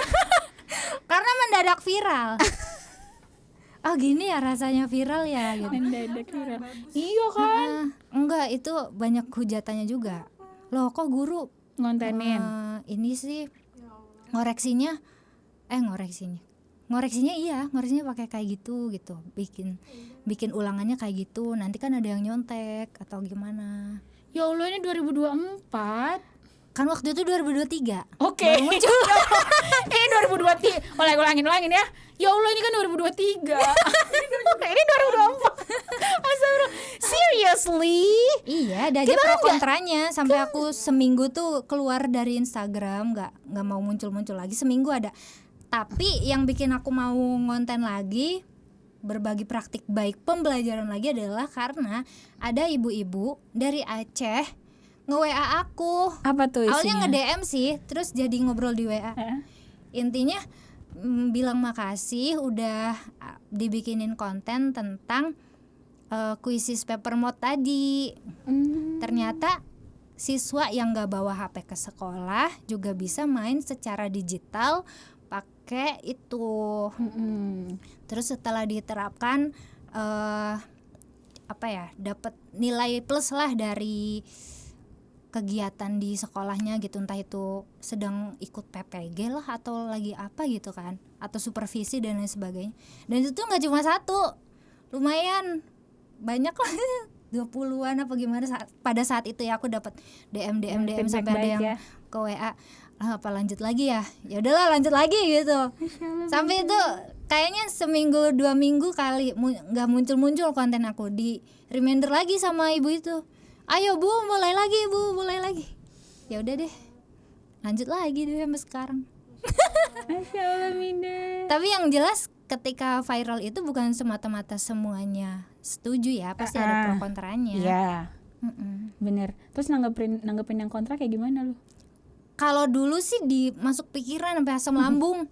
mendadak viral. Oh gini ya rasanya viral ya gitu. Mendadak viral. Iya kan? Enggak, itu banyak hujatannya juga. Loh kok guru ngontenin? Ini sih ngoreksinya pakai kayak gitu. Bikin ulangannya kayak gitu. Nanti kan ada yang nyontek atau gimana. Ya Allah, ini 2024. Kan waktu itu 2023. Oke. Ini 2023. Ulangin ya. Ya Allah, ini kan 2023. Ini 2024. Astagfirullah. Seriously? Iya, ada aja pro kontranya. Sampai aku seminggu tuh keluar dari Instagram, nggak mau muncul lagi. Seminggu ada. Tapi yang bikin aku mau ngonten lagi, berbagi praktik baik pembelajaran lagi adalah karena ada ibu-ibu dari Aceh nge-WA aku. Apa tuh isinya? Awalnya nge-DM sih, terus jadi ngobrol di WA. Intinya bilang makasih udah dibikinin konten tentang kuisis paper mode tadi. Ternyata siswa yang gak bawa HP ke sekolah juga bisa main secara digital pakai itu. Terus setelah diterapkan dapat nilai plus lah dari kegiatan di sekolahnya gitu, entah itu sedang ikut PPG lah atau lagi apa gitu kan, atau supervisi dan lain sebagainya. Dan itu tuh nggak cuma satu, lumayan banyak lah 20-an apa gimana pada saat itu ya. Aku dapat DM sampai ada yang ke WA, apa lanjut lagi ya udahlah lanjut lagi gitu. Sampai itu kayaknya seminggu 2 minggu kali nggak muncul konten aku, di reminder lagi sama ibu itu, ayo bu mulai lagi. Ya udah deh, lanjut lagi deh sampai sekarang. Masya Allah Mida. Tapi yang jelas ketika viral itu bukan semata-mata semuanya setuju ya, pasti ada pro kontranya. Iya. Bener. Terus nanggepin yang kontra kayak gimana lu? Kalau dulu sih masuk pikiran sampai asam lambung.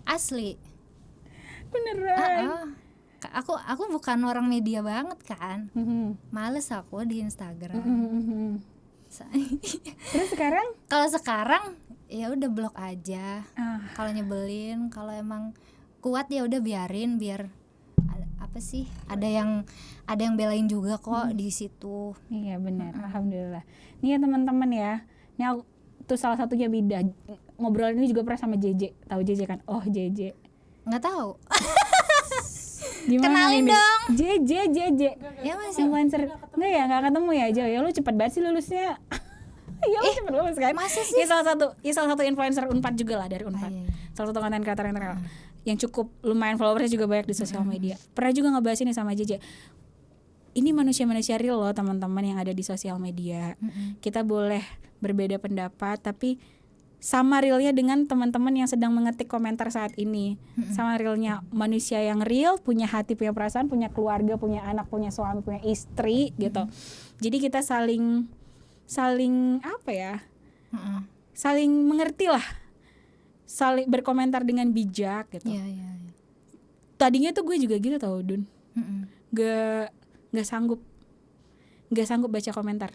Asli. Beneran. Aku bukan orang media banget kan. Males aku di Instagram. Terus sekarang? Kalau sekarang ya udah blok aja. Kalau nyebelin, kalau emang kuat ya udah biarin, biar apa sih? Ada yang belain juga kok di situ. Iya benar, alhamdulillah. Nih ya teman-teman ya. Ini aku tuh salah satunya Bida. Ngobrol ini juga pernah sama JJ. Tahu JJ kan? Oh, JJ. Nggak tahu. Gimana Kenalin ini? dong. JJ. Ya masih Influencer. Enggak ya, enggak ketemu ya, Jo. Ya lu cepet banget sih lulusnya. Ya lu cepet lulus kan? Masa sih? Ya salah satu influencer Unpad juga lah, dari Unpad. Iya. Salah satu konten kreator yang cukup lumayan followersnya juga banyak di sosial media. Pernah juga ngebahas ini sama JJ. Ini manusia-manusia real loh teman-teman yang ada di sosial media. Kita boleh berbeda pendapat, tapi sama realnya dengan teman-teman yang sedang mengetik komentar saat ini. Sama realnya manusia yang real, punya hati, punya perasaan, punya keluarga, punya anak, punya suami, punya istri gitu. Jadi kita saling apa ya? Saling mengerti lah. Saling berkomentar dengan bijak gitu. Iya. Tadinya tuh gue juga gitu tau, Dun. Gak sanggup baca komentar.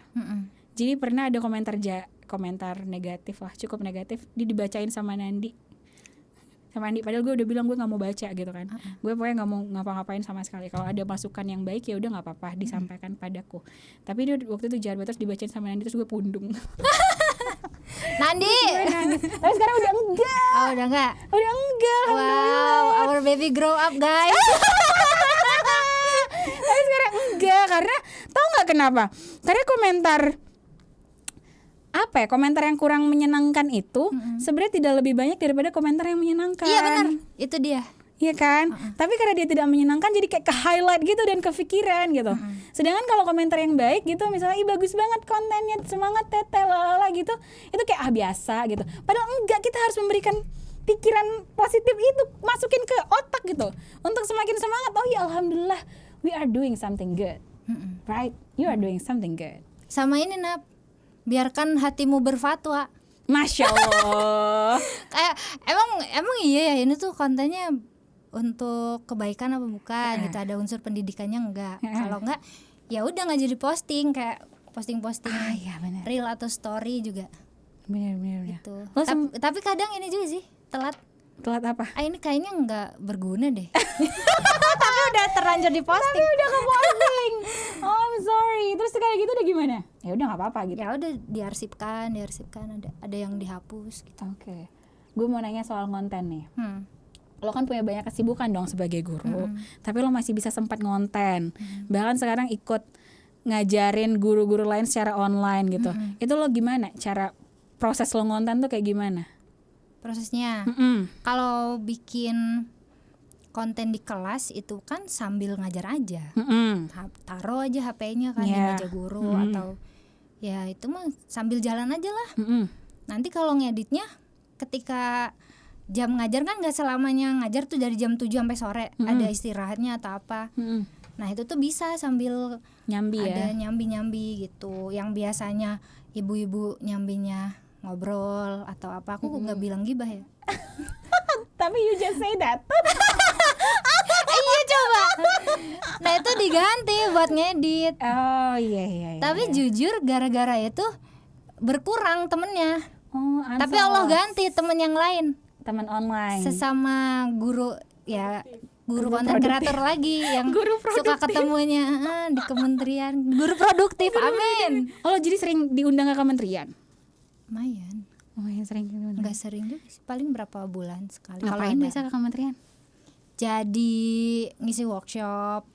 Jadi pernah ada komentar negatif lah, cukup negatif, dia dibacain sama Nandi. Padahal gue udah bilang gue nggak mau baca gitu kan. Gue pokoknya nggak mau ngapa-ngapain sama sekali. Kalau ada masukan yang baik ya udah nggak apa-apa disampaikan padaku. Tapi dia waktu itu jahat banget, terus dibacain sama Nandi, terus gue pundung. Nandi. Tapi sekarang udah enggak. Oh, udah enggak. Alhamdulillah. Wow, our baby grow up, guys. Tapi sekarang enggak, karena tau nggak kenapa? Karena komentar yang kurang menyenangkan itu sebenarnya tidak lebih banyak daripada komentar yang menyenangkan. Iya benar, itu dia. Iya kan? Tapi karena dia tidak menyenangkan jadi kayak ke-highlight gitu dan kepikiran gitu. Sedangkan kalau komentar yang baik gitu, misalnya ih bagus banget kontennya, semangat teteh lalala gitu, itu kayak biasa gitu. Padahal enggak, kita harus memberikan pikiran positif itu, masukin ke otak gitu untuk semakin semangat. Oh ya alhamdulillah, we are doing something good. Right? You are doing something good. Sama ini Nap, biarkan hatimu berfatwa. Masya Allah. Kayak emang iya ya, ini tuh kontennya untuk kebaikan apa bukan gitu, ada unsur pendidikannya enggak. Kalau enggak ya udah nggak jadi posting, kayak posting Iya, bener. reel atau story juga Bener. gitu. Tapi kadang ini juga sih telat apa? Ini kayaknya nggak berguna deh. Tapi udah terlanjur diposting. Tapi udah ke-posting. Oh, I'm sorry. Terus kayak gitu udah gimana? Ya udah nggak apa-apa gitu. Ya udah diarsipkan, ada yang dihapus gitu. Oke. Gue mau nanya soal konten nih. Lo kan punya banyak kesibukan dong sebagai guru, tapi lo masih bisa sempat ngonten. Bahkan sekarang ikut ngajarin guru-guru lain secara online gitu. Itu lo gimana? Cara proses lo ngonten tuh kayak gimana? Prosesnya, kalau bikin konten di kelas itu kan sambil ngajar aja, taruh aja HP-nya kan di meja guru atau ya itu mah sambil jalan aja lah. Nanti kalau ngeditnya ketika jam ngajar kan nggak selamanya ngajar tuh dari jam 7 sampai sore, ada istirahatnya atau apa. Nah itu tuh bisa sambil nyambi ada nyambi gitu. Yang biasanya ibu-ibu nyambinya ngobrol atau apa, aku nggak bilang gibah ya. Tapi you just say that. Iya coba. Nah itu diganti buat ngedit. Oh iya. Tapi jujur gara-gara itu berkurang temennya. Tapi Allah ganti temen yang lain. Teman online. Sesama guru ya, guru konten kreator lagi yang suka ketemunya di kementerian. Guru produktif. Amin. Oh jadi sering diundang ke kementerian? Lumayan. Oh ya sering diundang. Enggak sering juga sih, paling berapa bulan sekali. Ngapain biasa ke kementerian? Jadi ngisi workshop.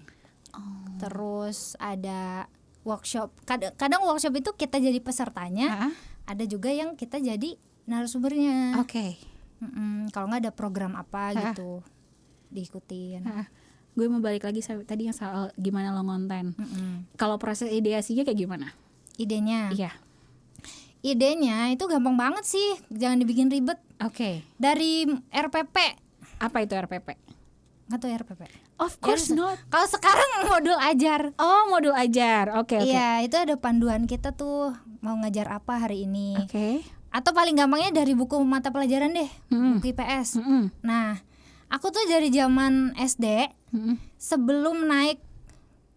Terus ada workshop. Kadang workshop itu kita jadi pesertanya. Ada juga yang kita jadi narasumbernya. Oke. Kalau nggak ada program apa gitu diikutin. Gue mau balik lagi tadi yang soal gimana lo ngonten. Kalau proses ideasinya kayak gimana? Idenya? Iya. Idenya itu gampang banget sih, jangan dibikin ribet. Oke. Dari RPP. Apa itu RPP? Nggak tahu RPP. Of course not. Kalau sekarang modul ajar. Oh modul ajar. Oke. Iya itu ada panduan kita tuh mau ngajar apa hari ini. Oke. Atau paling gampangnya dari buku mata pelajaran deh, buku IPS. Nah Aku tuh dari zaman SD, sebelum naik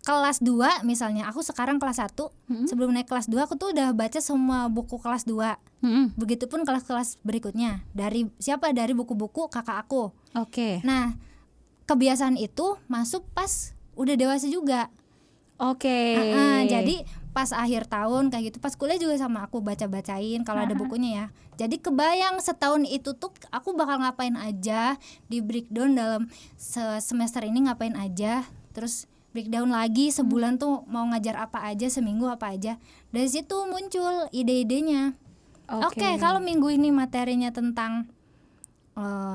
kelas 2 misalnya, aku sekarang kelas 1, sebelum naik kelas 2 aku tuh udah baca semua buku kelas 2. Begitupun kelas-kelas berikutnya. Dari buku-buku kakak aku. Oke. Nah, kebiasaan itu masuk pas udah dewasa juga. Oke. Jadi pas akhir tahun kayak gitu, pas kuliah juga sama aku baca-bacain kalau ada bukunya ya. Jadi kebayang setahun itu tuh aku bakal ngapain aja, di breakdown dalam semester ini ngapain aja, terus breakdown lagi sebulan tuh mau ngajar apa aja, seminggu apa aja. Dari situ muncul ide-idenya. Oke, kalau minggu ini materinya tentang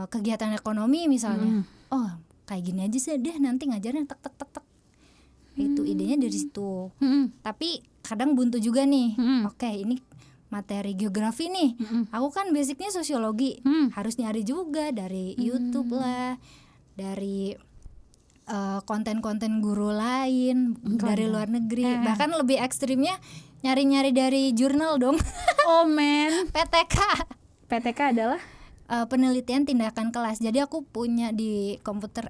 kegiatan ekonomi misalnya. Oh, kayak gini aja sih deh, nanti ngajarnya tek. Itu idenya dari situ. Tapi kadang buntu juga nih. Oke, ini materi geografi nih. Aku kan basicnya sosiologi. Harus nyari juga dari YouTube lah, dari konten-konten guru lain dari luar negeri. Bahkan lebih ekstrimnya nyari-nyari dari jurnal dong. Oh man. PTK adalah penelitian tindakan kelas. Jadi aku punya di komputer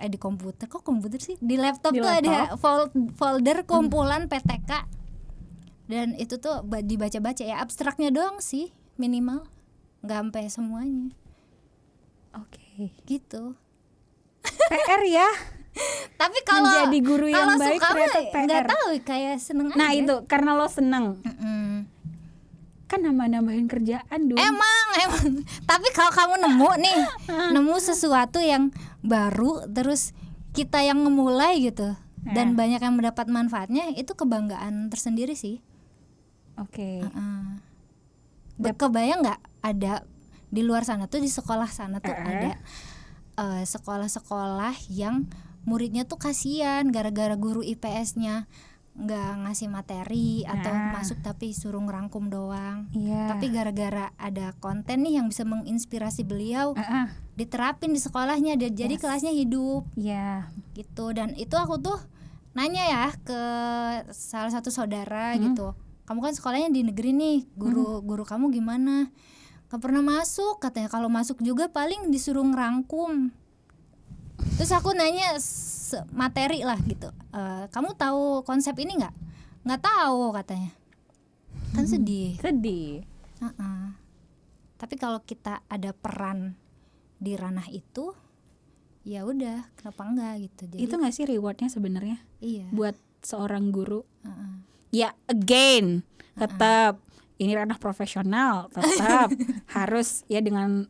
kok komputer sih, di laptop tuh ada folder kumpulan PTK, dan itu tuh dibaca-baca ya, abstraknya doang sih minimal, nggak sampai semuanya. Oke. Gitu. PR ya. Tapi kalau menjadi guru yang baik ternyata PR. Nggak tahu, kayak seneng aja. Nah itu karena lo seneng. Kan nambah-nambahin kerjaan dong. Emang. Tapi kalau kamu nemu sesuatu yang baru, terus kita yang ngemulai gitu, dan banyak yang mendapat manfaatnya, itu kebanggaan tersendiri sih. Oke. Kebayang nggak ada di luar sana tuh, di sekolah sana tuh ada sekolah-sekolah yang muridnya tuh kasihan gara-gara guru IPS-nya nggak ngasih materi atau masuk tapi suruh ngerangkum doang. Tapi gara-gara ada konten nih yang bisa menginspirasi beliau, diterapin di sekolahnya, jadi kelasnya hidup. Gitu. Dan itu aku tuh nanya ya ke salah satu saudara gitu, kamu kan sekolahnya di negeri nih, guru kamu gimana? Gak pernah masuk katanya, kalau masuk juga paling disuruh ngerangkum. Terus aku nanya materi lah gitu, kamu tahu konsep ini nggak tahu katanya. Kan sedih. Tapi kalau kita ada peran di ranah itu, ya udah, kenapa enggak gitu. Jadi itu nggak sih rewardnya sebenarnya? Iya. Buat seorang guru. Ya again, tetap ini ranah profesional, tetap harus ya dengan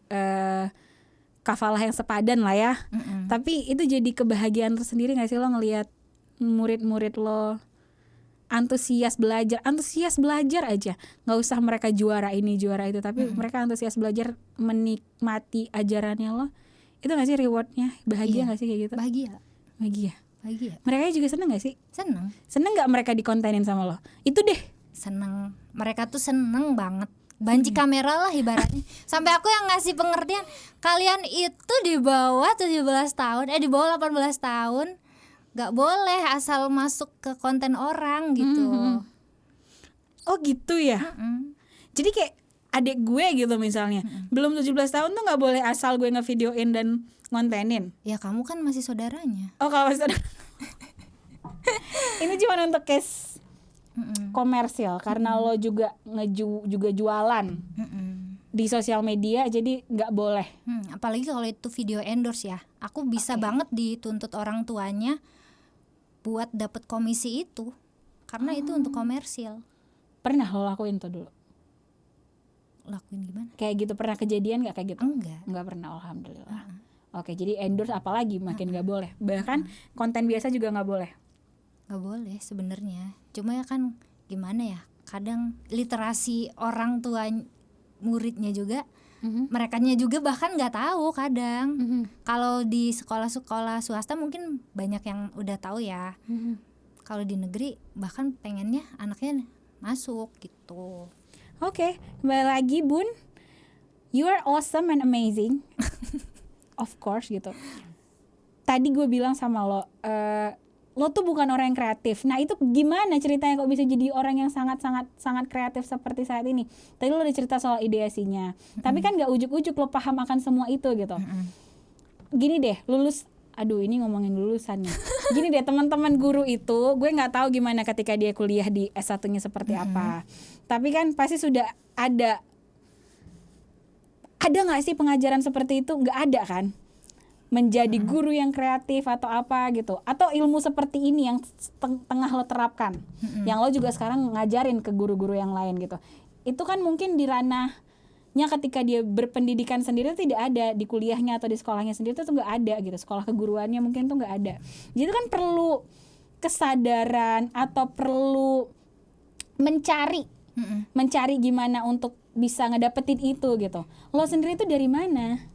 kafalah yang sepadan lah ya. Tapi itu jadi kebahagiaan tersendiri nggak sih lo ngelihat murid-murid lo antusias belajar aja, nggak usah mereka juara ini juara itu, tapi mereka antusias belajar, menikmati ajarannya lo. Itu nggak sih rewardnya? Bahagia nggak sih kayak gitu? Bahagia. Mereka juga seneng nggak sih? Seneng nggak mereka dikontenin sama lo? Itu deh. Seneng. Mereka tuh seneng banget. Banci kamera lah ibaratnya. Sampai aku yang ngasih pengertian, kalian itu di bawah 17 tahun, di bawah 18 tahun gak boleh asal masuk ke konten orang gitu. Oh gitu ya. Jadi kayak adik gue gitu misalnya, belum 17 tahun tuh gak boleh asal gue ngevideoin dan ngontenin. Ya kamu kan masih saudaranya. Oh kalau saudara. Ini cuma untuk case komersial, karena lo juga juga jualan di sosial media, jadi nggak boleh. Apalagi kalau itu video endorse ya, aku bisa banget dituntut orang tuanya buat dapet komisi itu, karena itu untuk komersial. Pernah lo lakuin tuh dulu? Lakuin gimana? Kayak gitu pernah kejadian nggak kayak gitu? Enggak pernah, alhamdulillah. Oke, jadi endorse apalagi makin nggak boleh. Bahkan konten biasa juga nggak boleh. Gak boleh sebenarnya, cuma ya kan gimana ya, kadang literasi orang tua muridnya juga, merekanya juga bahkan nggak tahu kadang. Kalau di sekolah-sekolah swasta mungkin banyak yang udah tahu ya. Kalau di negeri bahkan pengennya anaknya masuk gitu. Oke, kembali lagi Bun, you are awesome and amazing. Of course gitu. Tadi gue bilang sama lo, lo tuh bukan orang yang kreatif. Nah itu gimana ceritanya kok bisa jadi orang yang sangat kreatif seperti saat ini? Tadi lo udah cerita soal ideasinya, tapi kan gak ujuk-ujuk lo paham akan semua itu gitu. gini deh, ini ngomongin lulusannya. Gini deh, teman-teman guru itu, gue nggak tahu gimana ketika dia kuliah di S1-nya seperti apa. Tapi kan pasti sudah ada nggak sih pengajaran seperti itu? Nggak ada kan? Menjadi guru yang kreatif atau apa gitu, atau ilmu seperti ini yang tengah lo terapkan, yang lo juga sekarang ngajarin ke guru-guru yang lain gitu. Itu kan mungkin di ranahnya ketika dia berpendidikan sendiri itu tidak ada, di kuliahnya atau di sekolahnya sendiri itu nggak ada gitu, sekolah keguruannya mungkin tuh nggak ada. Jadi kan perlu kesadaran atau perlu mencari gimana untuk bisa ngedapetin itu gitu. Lo sendiri itu dari mana?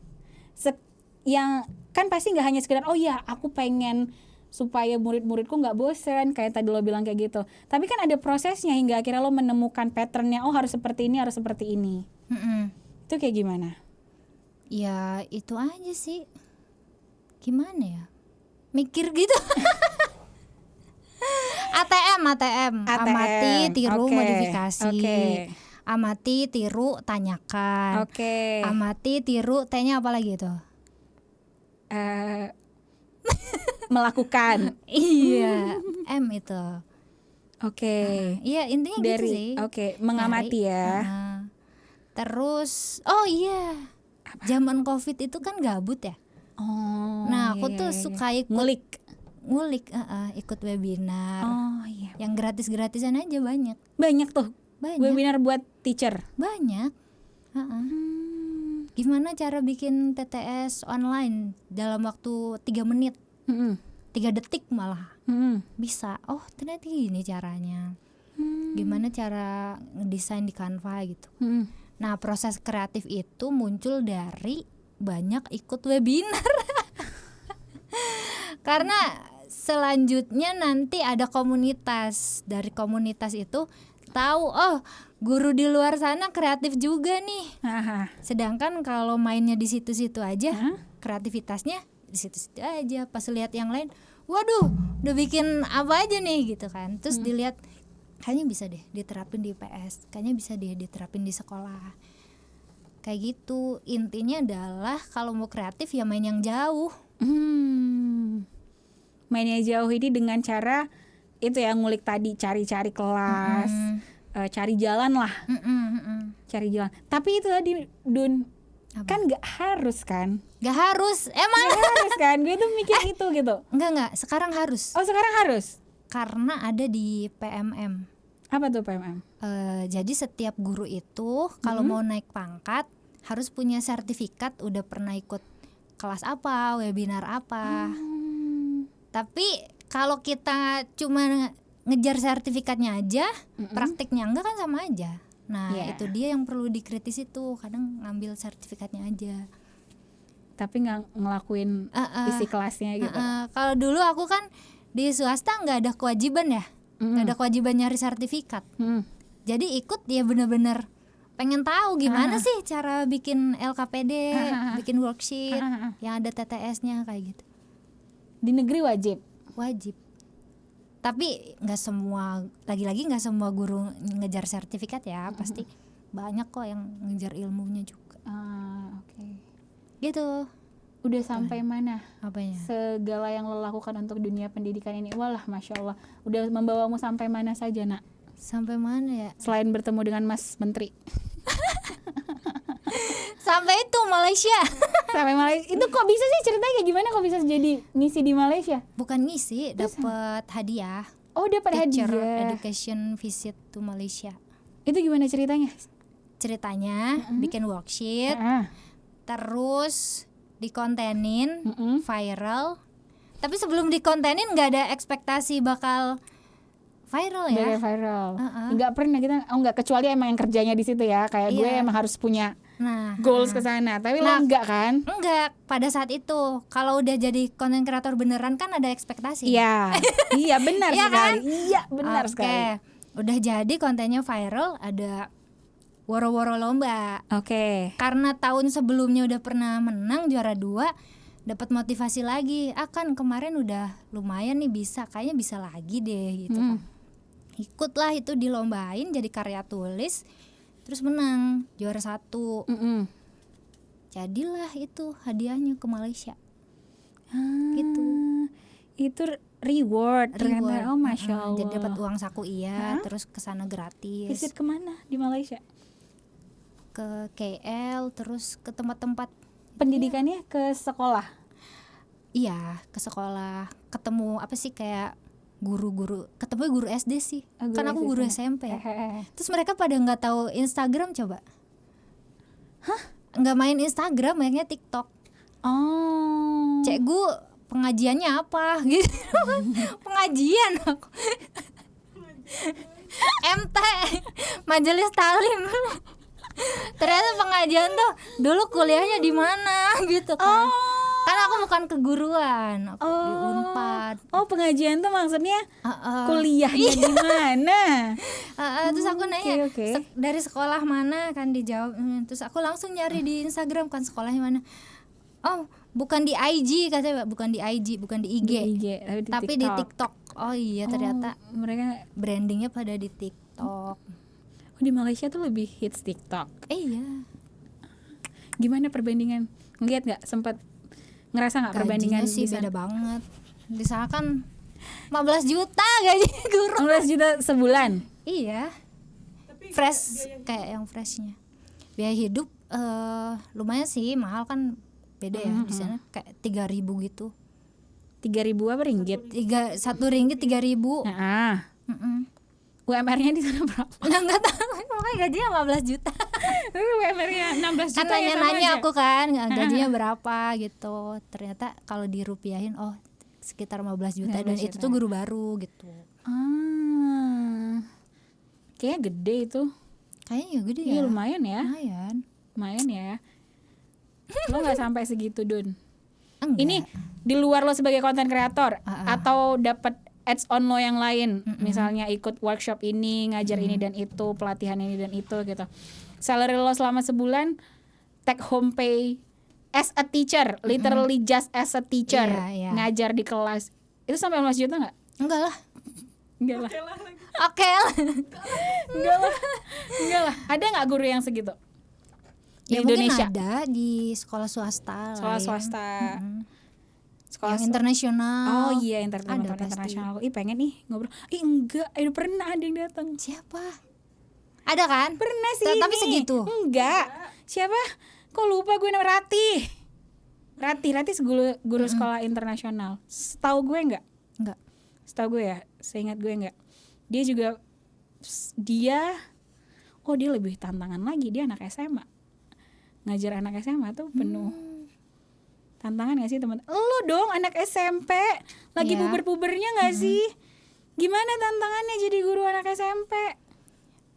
Yang kan pasti nggak hanya sekedar aku pengen supaya murid-muridku nggak bosen kayak tadi lo bilang kayak gitu. Tapi kan ada prosesnya hingga akhirnya lo menemukan patternnya, harus seperti ini, harus seperti ini. Itu kayak gimana? Ya itu aja sih. Gimana ya? Mikir gitu. ATM. Amati, tiru, modifikasi. Amati, tiru, tanyakan. Amati, tiru, T-nya apa lagi itu? Melakukan. Iya, M itu. Iya, intinya dari, gitu sih. Mengamati ya. Terus, zaman COVID itu kan gabut ya. Aku tuh suka ngulik, ikut webinar. Yang gratis-gratisan aja banyak. Banyak tuh. Webinar buat teacher. Banyak. Gimana cara bikin TTS online dalam waktu 3 menit? 3 detik malah. Bisa. Oh, ternyata gini caranya. Gimana cara ngedesain di Canva gitu. Nah, proses kreatif itu muncul dari banyak ikut webinar. Karena selanjutnya nanti ada komunitas. Dari komunitas itu tahu, guru di luar sana kreatif juga nih. Sedangkan kalau mainnya di situ-situ aja, kreativitasnya di situ-situ aja. Pas lihat yang lain, waduh, udah bikin apa aja nih gitu kan. Terus dilihat, kayaknya bisa deh diterapin di PS, kayaknya bisa deh diterapin di sekolah. Kayak gitu. Intinya adalah kalau mau kreatif ya main yang jauh. Mainnya jauh ini dengan cara itu ya, ngulik tadi, cari-cari kelas, cari jalan lah. Cari jalan. Tapi itu tadi Dun, kan nggak harus kan? Nggak harus, emang nggak harus kan? Gue tuh mikir itu gitu. Enggak, sekarang harus. Oh, sekarang harus? Karena ada di PMM. Apa tuh PMM? Jadi setiap guru itu kalau mau naik pangkat harus punya sertifikat udah pernah ikut kelas apa, webinar apa. Tapi kalau kita cuma ngejar sertifikatnya aja, praktiknya enggak kan sama aja. Nah, itu dia yang perlu dikritisi tuh. Kadang ngambil sertifikatnya aja, tapi nggak ngelakuin isi kelasnya gitu. Kalau dulu aku kan di swasta nggak ada kewajiban ya, nggak ada kewajiban nyari sertifikat. Jadi ikut ya bener-bener pengen tahu gimana sih cara bikin LKPD, bikin worksheet yang ada TTS-nya kayak gitu. Di negeri wajib. Tapi nggak semua, lagi-lagi nggak semua guru ngejar sertifikat ya, pasti banyak kok yang ngejar ilmunya juga. Gitu. Udah sampai mana? Apanya? Segala yang lo lakukan untuk dunia pendidikan ini, walah, masya Allah. Udah membawamu sampai mana saja, Nak? Sampai mana ya? Selain bertemu dengan Mas Menteri. Sampai itu Malaysia. Sampai Malaysia. Itu kok bisa sih, ceritanya kayak gimana kok bisa jadi ngisi di Malaysia? Bukan ngisi, dapat hadiah. Oh, dapat hadiah. Education visit to Malaysia. Itu gimana ceritanya? Ceritanya bikin worksheet. Terus dikontenin, viral. Tapi sebelum dikontenin nggak ada ekspektasi bakal viral ya. Viral. Nggak pernah kita, nggak, kecuali emang yang kerjanya di situ ya. Kayak gue emang harus punya goals ke sana. Tapi lo enggak kan? Enggak, pada saat itu. Kalau udah jadi content creator beneran kan ada ekspektasi. Iya. Iya, benar sekali. Kan? Iya, benar sekali. Udah jadi kontennya viral, ada woro-woro lomba. Karena tahun sebelumnya udah pernah menang juara 2, dapat motivasi lagi. Kan kemarin udah lumayan nih, kayaknya bisa lagi deh gitu kan. Ikutlah itu, dilombain jadi karya tulis, terus menang juara 1. Jadilah itu hadiahnya ke Malaysia. gitu. Itu reward ternyata. Oh masya Allah. Jadi dapat uang saku terus kesana gratis. Visit kemana di Malaysia? Ke KL, terus ke tempat-tempat. Pendidikannya ke sekolah? Iya, ke sekolah. Ketemu apa sih kayak guru-guru, ketemu guru SD sih. Kan aku guru SMP. Terus mereka pada nggak tahu Instagram coba. Nggak main Instagram, mainnya TikTok. Oh. Cikgu pengajiannya apa gitu. Pengajian aku. MT, Majelis Taklim. Ternyata pengajian tuh dulu kuliahnya di mana gitu kan. Kan aku bukan keguruan, aku di Unpad. Oh, pengajian tuh maksudnya kuliahnya di mana? Terus aku nanya okay. Dari sekolah mana, kan dijawab. Terus aku langsung nyari di Instagram kan sekolahnya mana. Oh, bukan di IG katanya, bukan di IG, bukan di IG, tapi di TikTok. Oh iya, ternyata mereka brandingnya pada di TikTok. Oh, di Malaysia tuh lebih hits TikTok. Iya. Gimana perbandingan? Ngeliat nggak, sempat ngerasa nggak perbandingan sih beda banget. Di sana kan 15 juta gaji guru. 15 juta sebulan. Iya. Tapi fresh kayak yang freshnya. Biaya hidup lumayan sih, mahal kan. Beda ya di sana kayak 3.000 gitu. 3.000 apa ringgit? 1 ringgit 3.000. UMR-nya di sana berapa? Enggak tahu. Makanya gajinya 15 juta. UMR-nya 16 juta. Kan nanya-nanya aku kan gajinya berapa gitu. Ternyata kalau dirupiahin sekitar 15 juta dan itu tuh guru baru gitu. Kayaknya gede itu. Kayaknya gede ya. Iya lumayan ya. Lumayan ya. Lo nggak sampai segitu, Dun? Enggak. Ini di luar lo sebagai konten kreator atau dapat ads on lo yang lain, misalnya ikut workshop ini, ngajar ini dan itu, pelatihan ini dan itu gitu. Salary lo selama sebulan, take home pay as a teacher, literally just as a teacher, ngajar di kelas, itu sampai 15 juta nggak? Enggak lah. Oke lah. Ada nggak guru yang segitu? Di Indonesia ada di sekolah swasta. Sekolah yang internasional. Oh iya, internasional. Pengen nih ngobrol. Enggak, pernah ada yang datang. Siapa? Ada kan? Pernah sih. Tapi segitu. Enggak. Siapa? Kok lupa gue nama Rati guru sekolah internasional. Setahu gue enggak. Setahu gue ya, seingat gue enggak. Dia lebih tantangan lagi, dia anak SMA. Ngajar anak SMA tuh penuh tantangan gak sih teman? Lu dong anak SMP lagi puber-pubernya gak sih? Gimana tantangannya jadi guru anak SMP?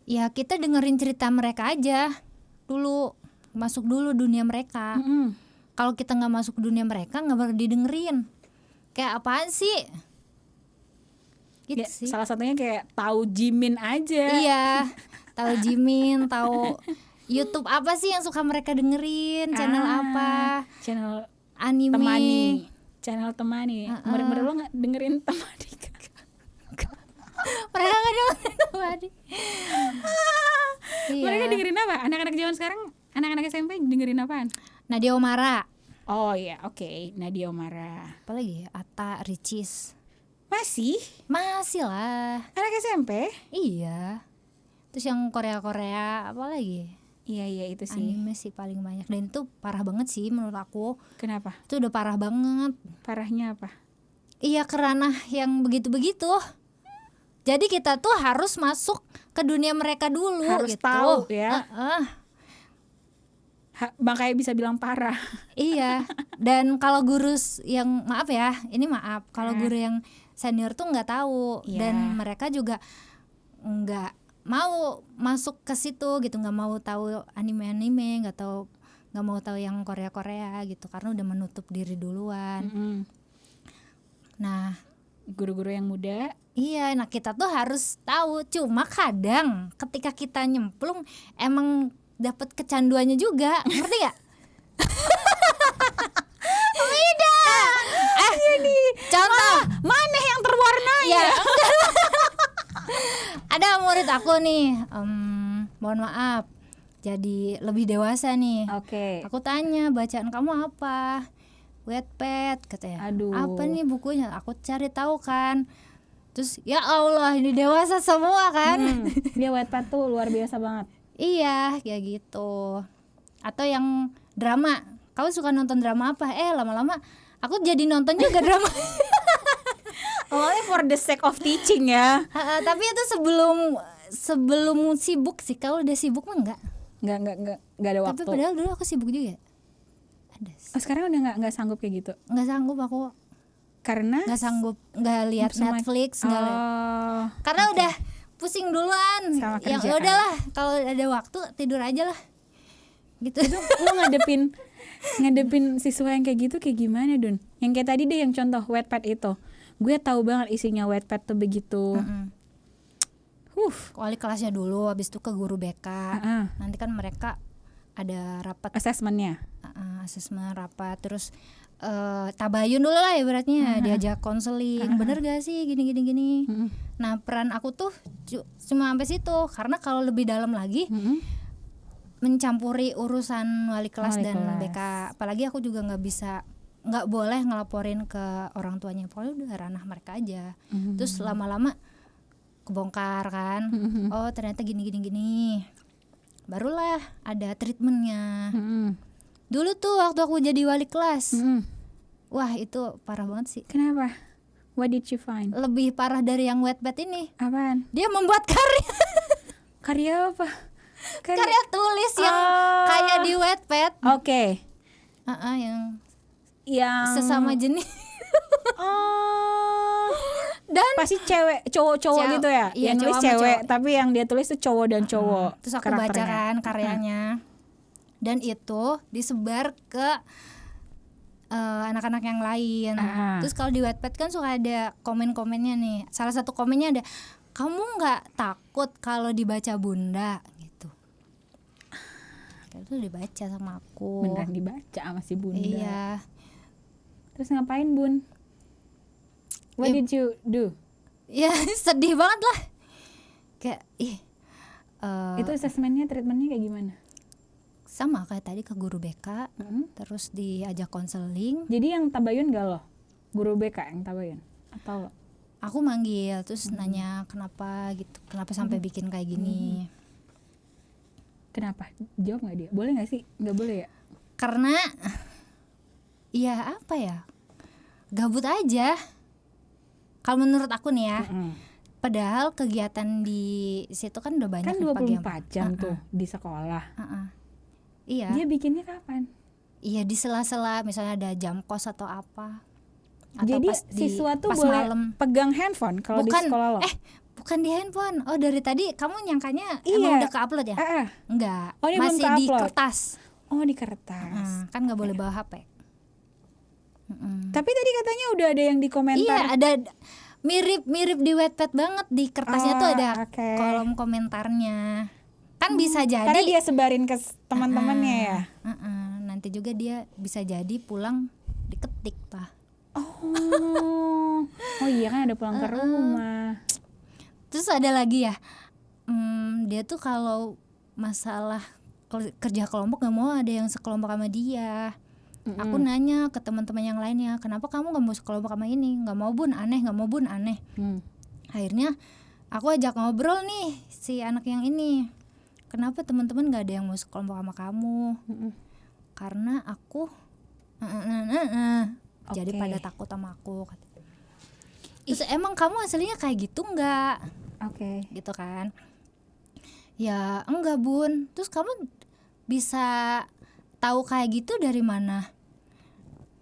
Ya kita dengerin cerita mereka aja dulu, masuk dulu dunia mereka. Kalau kita nggak masuk dunia mereka nggak bakal didengerin. Kayak apaan sih? Gitu ya, sih. Salah satunya kayak tahu Jimin aja. Iya, tahu Jimin, tahu YouTube apa sih yang suka mereka dengerin? Channel apa? Channel anime. Channel Temani. Mereka lo nggak dengerin Temani? Mereka nggak dengerin Temani. Mereka dengerin apa? Anak-anak zaman sekarang, anak-anak SMP dengerin apaan? Nadia Oomara. Oh iya, oke. Nadia Oomara. Apalagi Atta, Ricis. Masih lah. Anak SMP? Iya. Terus yang Korea apa lagi? Iya itu sih. Anime sih paling banyak, dan itu parah banget sih menurut aku. Kenapa? Itu udah parah banget. Parahnya apa? Iya, kerana yang begitu-begitu. Jadi kita tuh harus masuk ke dunia mereka dulu. Harus gitu. tahu ya. Makanya bisa bilang parah. Iya. Dan kalau guru yang maaf, kalau guru yang senior tuh nggak tahu, dan mereka juga nggak mau masuk ke situ gitu, nggak mau tahu anime, nggak mau tahu yang Korea gitu, karena udah menutup diri duluan. Nah, guru-guru yang muda, nah kita tuh harus tahu. Cuma kadang ketika kita nyemplung emang dapat kecanduannya juga, ngerti gak? Beda. Contoh, mana yang terwarnai? Ya. Ada murid aku nih, mohon maaf, jadi lebih dewasa nih. Oke. Aku tanya, bacaan kamu apa? Wattpad katanya. Aduh. Apa nih bukunya? Aku cari tahu kan. Terus ya Allah, ini dewasa semua kan. Dia Wattpad tuh luar biasa banget. Iya, kayak gitu. Atau yang drama. Kamu suka nonton drama apa? Lama-lama aku jadi nonton juga drama. Awalnya for the sake of teaching ya. Tapi itu sebelum sibuk sih. Kalau udah sibuk mah enggak ada waktu. Tapi padahal dulu aku sibuk juga. Ada. Sekarang udah nggak sanggup kayak gitu. Nggak sanggup aku. Karena nggak sanggup, nggak lihat Netflix, nggak karena udah pusing duluan. Yang udahlah, kalau ada waktu tidur aja lah. Gitu. Itu lo ngadepin siswa yang kayak gitu kayak gimana, Dun? Yang kayak tadi deh, yang contoh Wattpad itu. Gue tahu banget isinya Wattpad tuh begitu. Wali kelasnya dulu, habis itu ke guru BK. Nanti kan mereka ada rapat asesmennya. Asesmen rapat, terus tabayun dulu lah ibaratnya, diajak konseling, bener gak sih gini. Nah peran aku tuh cuma sampai situ, karena kalau lebih dalam lagi mencampuri urusan wali kelas dan BK, apalagi aku juga nggak boleh ngelaporin ke orang tuanya, pokoknya udah ranah mereka aja. Terus lama-lama kebongkar kan, oh ternyata gini, barulah ada treatmentnya. Dulu tuh waktu aku jadi wali kelas, wah itu parah banget sih. Kenapa? What did you find? Lebih parah dari yang Wattpad ini. Apaan? Dia membuat karya. Karya apa? Karya tulis yang kayak di Wattpad. Oke. Yang sesama jenis. Dan pasti cowok gitu ya. Iya, yang nulis cewek, tapi yang dia tulis tuh cowok dan cowok. Terus aku baca kan karyanya. Dan itu disebar ke anak-anak yang lain. Terus kalau di Wattpad kan suka ada komen-komennya nih. Salah satu komennya ada, kamu nggak takut kalau dibaca bunda gitu. Itu dibaca sama aku. Beneran dibaca sama si bunda. Iya. Terus ngapain, Bun? What did you do? Ya sedih banget lah. Kayak itu asesmennya, treatmentnya kayak gimana? Sama kayak tadi, ke guru BK, terus diajak konseling. Jadi yang tabayun gak lo? Guru BK yang tabayun? Atau lo? Aku manggil, terus nanya kenapa gitu, kenapa sampai bikin kayak gini. Kenapa? Jawab gak dia? Boleh gak sih? Gak boleh ya? Karena ya apa ya, gabut aja kalau menurut aku nih ya. Padahal kegiatan di situ kan udah banyak. Kan 24 jam tuh di sekolah. Iya. Dia bikinnya kapan? Iya, di sela-sela, misalnya ada jam kos atau apa. Atau jadi siswa tuh boleh malam pegang handphone kalau di sekolah lo? Bukan di handphone. Oh, dari tadi kamu nyangkanya emang udah ke-upload ya? Enggak. Oh, masih di kertas. Oh, di kertas. Kan nggak boleh bawa HP. Tapi tadi katanya udah ada yang di komentar. Iya, ada mirip di Wattpad banget. Di kertasnya tuh ada kolom komentarnya. Kan bisa jadi karena dia sebarin ke teman-temannya ya. Nanti juga dia bisa jadi pulang diketik, Pak. Oh iya, kan ada pulang ke rumah. Terus ada lagi ya, dia tuh kalau masalah kerja kelompok nggak mau ada yang sekelompok sama dia. Aku nanya ke teman-teman yang lainnya, kenapa kamu nggak mau sekelompok sama ini? Nggak mau, Bun, aneh. Nggak mau, Bun, aneh. Akhirnya aku ajak ngobrol nih si anak yang ini. Kenapa teman-teman nggak ada yang mau sekelompok sama kamu? Karena aku jadi pada takut sama aku. Terus emang kamu aslinya kayak gitu nggak? Gitu kan? Ya enggak, Bun. Terus kamu bisa tahu kayak gitu dari mana?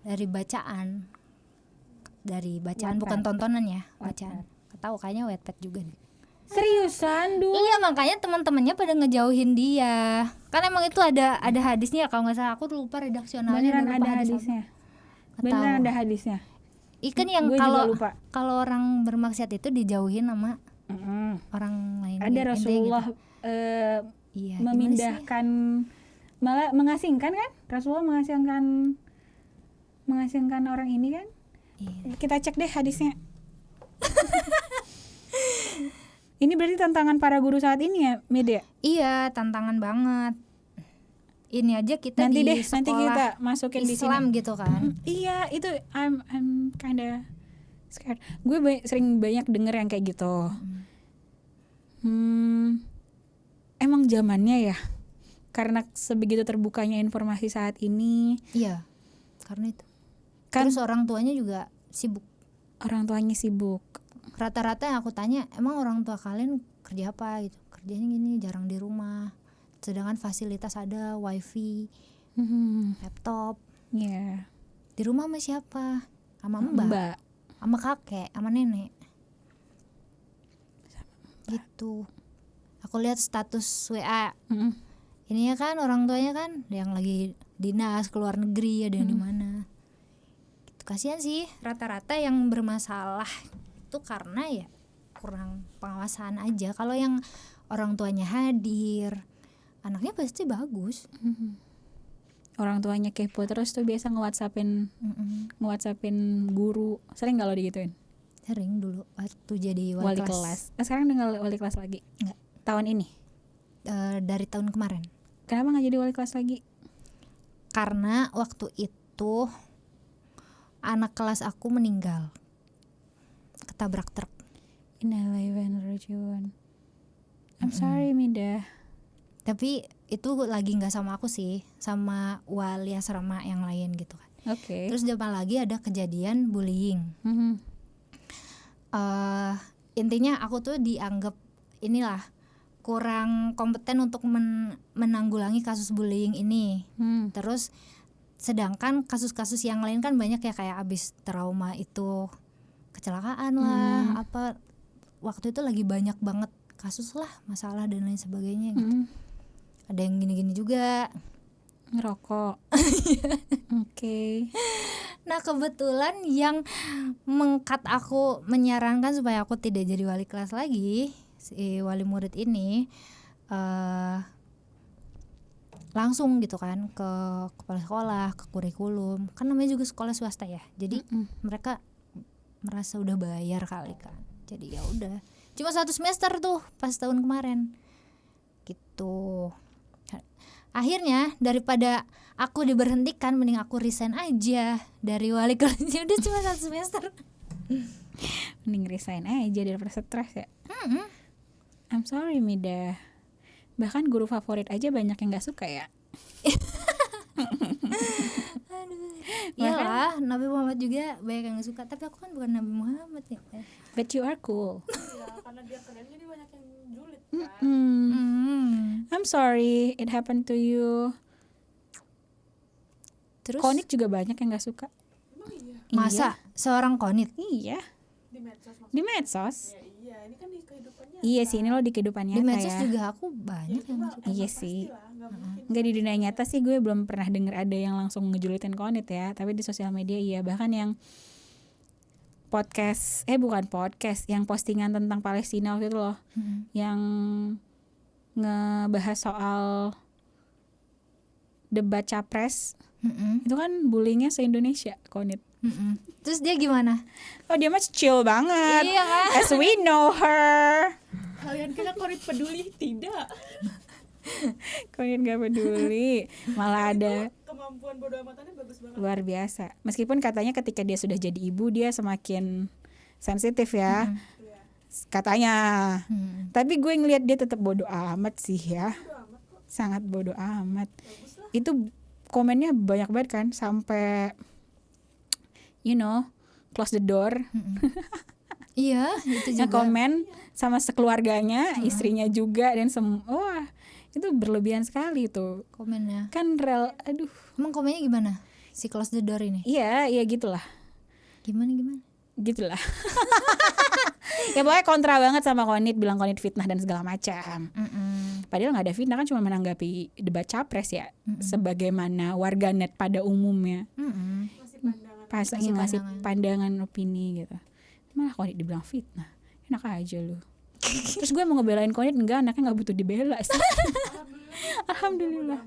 Dari bacaan. Wattpad. Bukan tontonan ya, bacaan. Tahu kayaknya Wattpad juga nih. Seriusan, Dun? Iya, makanya teman-temannya pada ngejauhin dia. Kan emang itu ada hadisnya kalau nggak salah, aku lupa redaksionalnya. Beneran ada hadisnya? Beneran ada hadisnya? Ikan yang kalau orang bermaksiat itu dijauhin sama orang lain. Ada Rasulullah gitu. memindahkan, malah mengasingkan kan? Rasulullah mengasingkan orang ini kan? Iya. Kita cek deh hadisnya. Ini berarti tantangan para guru saat ini ya, Media? Iya, tantangan banget. ini aja kita nanti di deh, sekolah nanti kita masukin Islam di sini. gitu kan. Iya, itu I'm kinda scared. Gue sering banyak denger yang kayak gitu. Emang zamannya ya, karena sebegitu terbukanya informasi saat ini. Iya, karena itu Kan terus orang tuanya juga sibuk. Rata-rata yang aku tanya, emang orang tua kalian kerja apa gitu, kerjanya gini, jarang di rumah, sedangkan fasilitas ada, wifi, laptop. Iya. Di rumah sama siapa? Sama mbak, sama kakek, sama nenek gitu. Aku lihat status WA ini ya kan, orang tuanya kan yang lagi dinas keluar negeri, ada yang di mana gitu. Kasihan sih, rata-rata yang bermasalah itu karena ya kurang pengawasan aja. Kalau yang orang tuanya hadir, anaknya pasti bagus. Orang tuanya kepo terus tuh biasa nge-WhatsAppin guru. Sering gak lo digituin? Sering dulu waktu jadi wali kelas. Sekarang udah wali kelas lagi? Enggak. Tahun ini? Dari tahun kemarin. Kenapa gak jadi wali kelas lagi? Karena waktu itu anak kelas aku meninggal, ketabrak truk. I'm sorry Mida. Tapi itu lagi nggak sama aku sih, sama wali asrama yang lain gitu kan. Oke. Terus depan lagi ada kejadian bullying. Intinya aku tuh dianggap inilah kurang kompeten untuk menanggulangi kasus bullying ini. Terus sedangkan kasus-kasus yang lain kan banyak ya, kayak abis trauma itu kecelakaan lah, apa waktu itu lagi banyak banget kasus lah, masalah dan lain sebagainya gitu. Ada yang gini-gini juga, ngerokok. Oke. Nah kebetulan yang mengkat aku, menyarankan supaya aku tidak jadi wali kelas lagi, si wali murid ini langsung gitu kan ke kepala sekolah, ke kurikulum, kan namanya juga sekolah swasta ya, jadi mereka merasa udah bayar kali kan, jadi ya udah cuma 1 semester tuh pas tahun kemarin gitu. Akhirnya daripada aku diberhentikan, mending aku resign aja dari wali kelasnya, udah cuma 1 semester. Mending resign aja daripada stres ya. I'm sorry Mida, bahkan guru favorit aja banyak yang gak suka ya. Iyalah, Nabi Muhammad juga banyak yang gak suka, tapi aku kan bukan Nabi Muhammad ya. But you are cool. Ya, karena dia keren jadi banyak yang julid kan. I'm sorry it happened to you. Terus Konit juga banyak yang gak suka. Emang iya? masa seorang konit? Iya. Di medsos maksudnya. Di medsos. Ya, iya, ini kan di kehidupannya. Iya sih, ini lo di kehidupan Di nyata medsos ya. juga aku banyak yang gak suka. Iya sih. Nggak mungkin. Enggak, di dunia nyata sih gue belum pernah denger ada yang langsung ngejulitin Konit ya. Tapi di sosial media iya. Bahkan yang bukan podcast, yang postingan tentang Palestina waktu itu loh, yang ngebahas soal debat capres, itu kan bullyingnya se-Indonesia Konit. Terus dia gimana? Oh dia mah chill banget. Iya kan? As we know her. Kalian kira Konit peduli? Tidak. Konit gak peduli. Malah ada Kemampuan bodo amatannya bagus banget. luar biasa. Meskipun katanya ketika dia sudah jadi ibu dia semakin sensitif ya. Katanya. Tapi gue ngelihat dia tetap bodo amat sih ya. Sangat bodo amat. Itu komennya banyak banget kan, sampai close the door. Iya, itu juga. Komen sama sekeluarganya, istrinya juga, dan wah itu berlebihan sekali tuh Komennya. kan. Aduh, Emang komennya gimana? Si close the door ini? iya gitulah. Gimana? Gitulah. Ya pokoknya kontra banget sama Konit, bilang Konit fitnah dan segala macam. Padahal nggak ada fitnah, kan cuma menanggapi debat capres ya, sebagaimana warganet pada umumnya. Masih pandangan. Ngasih pandangan opini gitu. Malah Konit dibilang fitnah, enak aja lu. Terus gue mau ngebelain Konit, enggak, anaknya nggak butuh dibela sih. Alhamdulillah.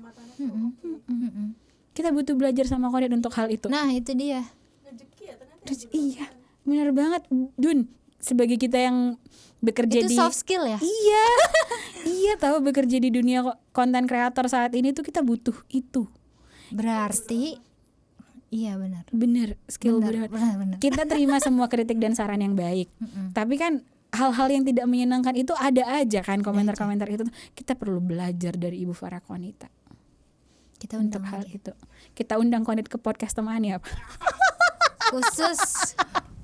Kita butuh belajar sama Konit untuk hal itu. Nah itu dia. Rezeki ya ternyata. Terus, iya, benar banget Dun. sebagai kita yang bekerja itu soft skill ya. Iya tahu, bekerja di dunia konten kreator saat ini tuh kita butuh itu. Berarti iya benar skill benar. Kita terima semua kritik dan saran yang baik. Tapi kan hal-hal yang tidak menyenangkan itu ada aja kan, komentar-komentar itu. Kita perlu belajar dari Ibu Farah Konita. Kita undang hal itu. Kita undang Konit ke podcast temani apa? Khusus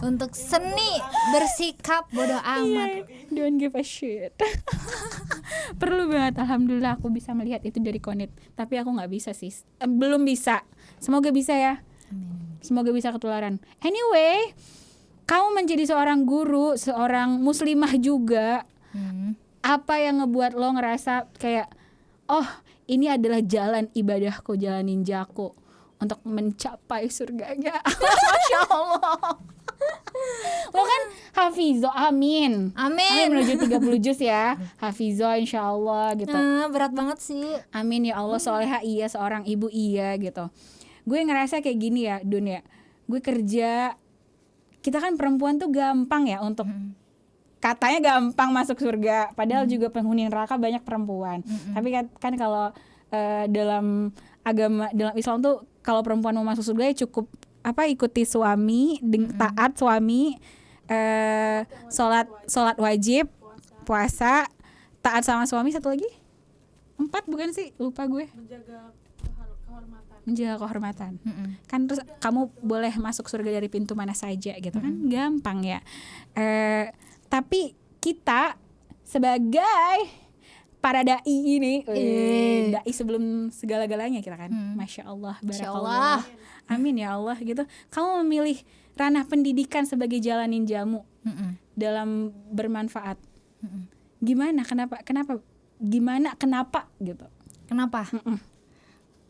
untuk seni bersikap bodoh amat. Don't give a shit. Perlu banget. Alhamdulillah aku bisa melihat itu dari Konit. Tapi aku nggak bisa sih. Belum bisa. Semoga bisa ya. Amin. Semoga bisa ketularan. Anyway, kamu menjadi seorang guru, seorang muslimah juga. Apa yang ngebuat lo ngerasa kayak, oh ini adalah jalan ibadahku, jalan ninjaku untuk mencapai surganya. Masya Allah. Lo kan Hafizo, amin menuju 30 juz ya. Hafizo insya Allah gitu. Berat banget sih. Amin ya Allah. Soleha iya, seorang ibu iya gitu. Gue ngerasa kayak gini ya Dun ya. Gue kerja, kita kan perempuan tuh gampang ya untuk katanya gampang masuk surga, padahal juga penghuni neraka banyak perempuan. Tapi kan kalau dalam agama, dalam Islam tuh kalau perempuan mau masuk surga ya cukup ikuti suami, taat suami, sholat wajib, puasa, taat sama suami, satu lagi 4 bukan sih, lupa gue. Menjaga kehormatan. Kan terus kamu boleh masuk surga dari pintu mana saja gitu kan, gampang ya. Tapi kita sebagai para dai ini, dai sebelum segala-galanya kita kan, masya Allah, barakallah, amin ya Allah gitu. Kamu memilih ranah pendidikan sebagai jalan ninjamu dalam bermanfaat. Gimana? Kenapa gitu? Kenapa?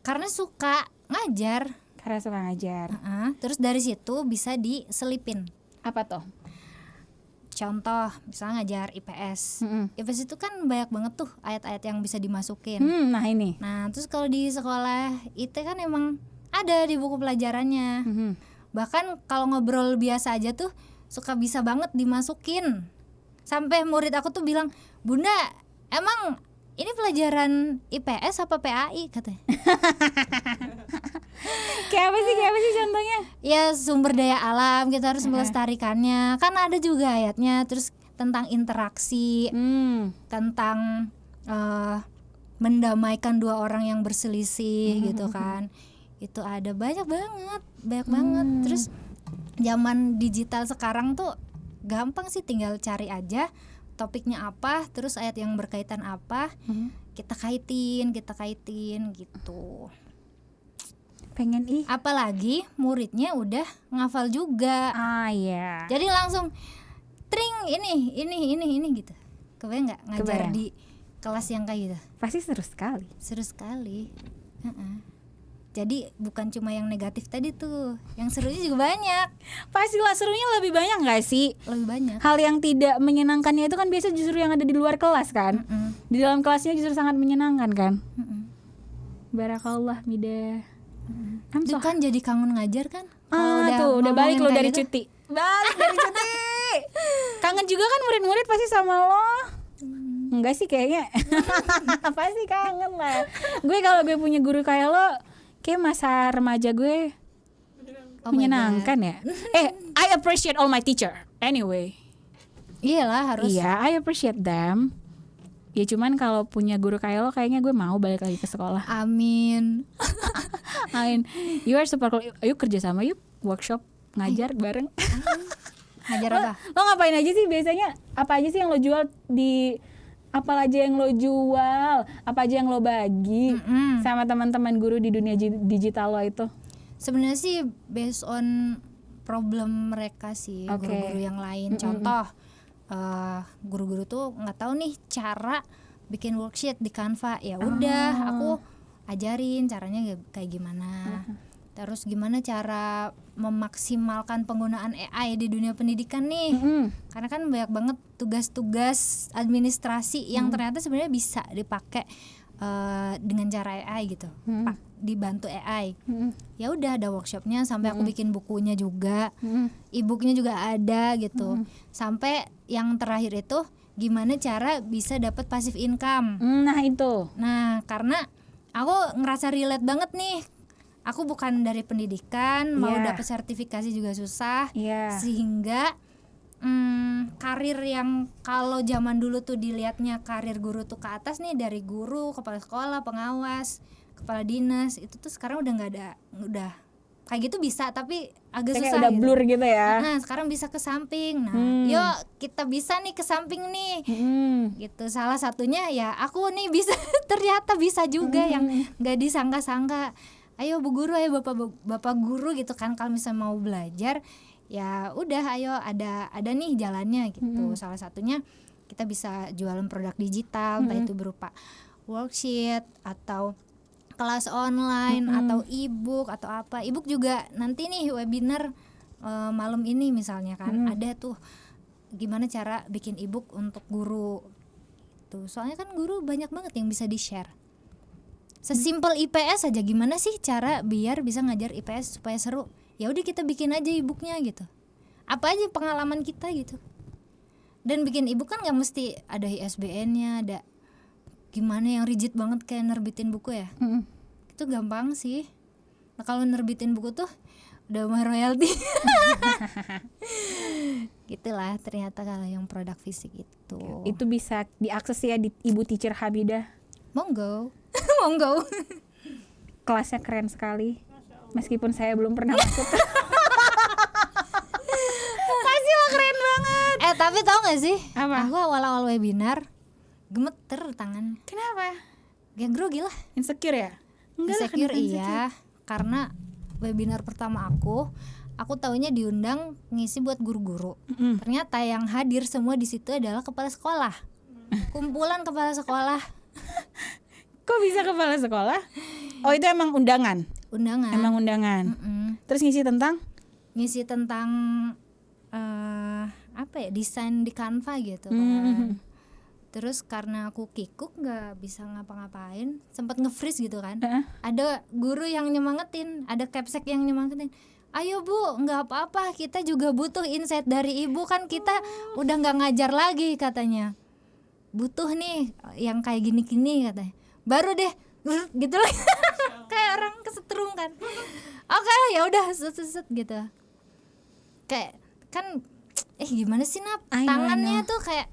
Karena suka ngajar. Terus dari situ bisa diselipin. Apa tuh? Contoh, misalnya ngajar IPS. IPS itu kan banyak banget tuh ayat-ayat yang bisa dimasukin. Nah ini. Nah, terus kalau di sekolah IT kan emang ada di buku pelajarannya. Bahkan kalau ngobrol biasa aja tuh suka bisa banget dimasukin. Sampai murid aku tuh bilang, "Bunda, emang ini pelajaran IPS apa PAI?" katanya. Kayak apa sih contohnya? Ya sumber daya alam, kita harus melestarikannya. Kan ada juga ayatnya. Terus tentang interaksi, tentang mendamaikan dua orang yang berselisih gitu kan. Itu ada banyak banget. Terus zaman digital sekarang tuh gampang sih, tinggal cari aja topiknya apa, terus ayat yang berkaitan apa, kita kaitin gitu. Pengen Apalagi muridnya udah ngafal juga. Iya. Jadi langsung tring ini gitu. Kebayang nggak ngajar di kelas yang kayak gitu? Pasti seru sekali. Jadi bukan cuma yang negatif tadi tuh, yang serunya juga banyak. Pastilah serunya lebih banyak nggak sih? Lebih banyak. Hal yang tidak menyenangkannya itu kan biasa justru yang ada di luar kelas kan. Di dalam kelasnya justru sangat menyenangkan kan. Barakallah Mida. Itu kan jadi kangen ngajar kan? Udah balik lo dari cuti. Kangen juga kan murid-murid pasti sama lo. Enggak sih kayaknya. Pasti kangen lah. Gue kalau gue punya guru kayak lo, kayak masa remaja gue menyenangkan ya. I appreciate all my teacher. Anyway. Iyalah harus. Iya, I appreciate them. Ya cuman kalau punya guru kayak lo, kayaknya gue mau balik lagi ke sekolah. Amin. Amin. You are super cool. Yuk kerja sama yuk, workshop ngajar bareng. Ngajar apa? Lo ngapain aja sih biasanya? Apa aja sih yang lo jual di apa aja yang lo jual? Apa aja yang lo bagi sama teman-teman guru di dunia digital lo itu? Sebenarnya sih based on problem mereka sih, guru-guru yang lain. Contoh, guru-guru tuh nggak tahu nih cara bikin worksheet di Canva. Ya udah, aku ajarin caranya kayak gimana. Terus gimana cara memaksimalkan penggunaan AI di dunia pendidikan nih. Karena kan banyak banget tugas-tugas administrasi yang ternyata sebenarnya bisa dipakai dengan cara AI gitu. dibantu AI. Ya udah ada workshopnya sampai aku bikin bukunya juga, e-booknya juga ada gitu. Sampai yang terakhir itu gimana cara bisa dapat passive income. Nah itu. Nah karena aku ngerasa relate banget nih. Aku bukan dari pendidikan, mau dapat sertifikasi juga susah, sehingga karir yang kalau zaman dulu tuh dilihatnya karir guru tuh ke atas nih, dari guru, kepala sekolah, pengawas, kepala dinas, itu tuh sekarang udah nggak ada, udah kayak gitu bisa tapi agak susah udah gitu. blur gitu ya. Nah sekarang bisa ke samping. Nah yuk kita bisa nih ke samping nih, gitu. Salah satunya ya aku nih bisa ternyata bisa juga yang nggak disangka-sangka. Ayo Bu Guru, ayo Bapak Guru gitu kan, kalau misalnya mau belajar ya udah ayo ada nih jalannya gitu. Salah satunya kita bisa jualan produk digital, entah itu berupa worksheet atau kelas online atau e-book atau apa. E-book juga nanti nih webinar malam ini misalnya kan ada tuh gimana cara bikin e-book untuk guru tuh. Soalnya kan guru banyak banget yang bisa di-share. Sesimpel IPS aja, gimana sih cara biar bisa ngajar IPS supaya seru? Ya udah kita bikin aja e-booknya gitu. Apa aja pengalaman kita gitu. Dan bikin e-book kan nggak mesti ada ISBN-nya, ada gimana yang rigid banget kayak nerbitin buku ya. Itu gampang sih. Nah kalau nerbitin buku tuh udah mah royalti. Gitulah ternyata kalau yang produk fisik itu. Itu bisa diakses ya di Ibu Teacher Hamidah. Monggo. Monggo. Kelasnya keren sekali. Meskipun saya belum pernah masuk. Pasti lo keren banget. Tapi tau gak sih? Apa? Aku awal-awal webinar gemeter tangan. Kenapa? Gak grogi lah. Insecure ya? Enggak Insecure lah, iya. Karena webinar pertama aku taunya diundang ngisi buat guru-guru. Ternyata yang hadir semua di situ adalah kepala sekolah. Kumpulan kepala sekolah. Kok bisa kepala sekolah? Oh itu emang undangan? Emang undangan. Terus ngisi tentang apa ya, desain di Canva gitu kan. Terus karena aku kikuk nggak bisa ngapa-ngapain, sempat nge-freeze gitu kan. Ada guru yang nyemangetin, ada capsek yang nyemangetin. Ayo Bu, nggak apa-apa, kita juga butuh insight dari Ibu, kan kita udah nggak ngajar lagi katanya. Butuh nih yang kayak gini-gini katanya. Baru deh gitu loh. Kayak orang kesetrum kan. Oke, ya udah set gitu. Kayak kan gimana sih Nap? Tangannya tuh kayak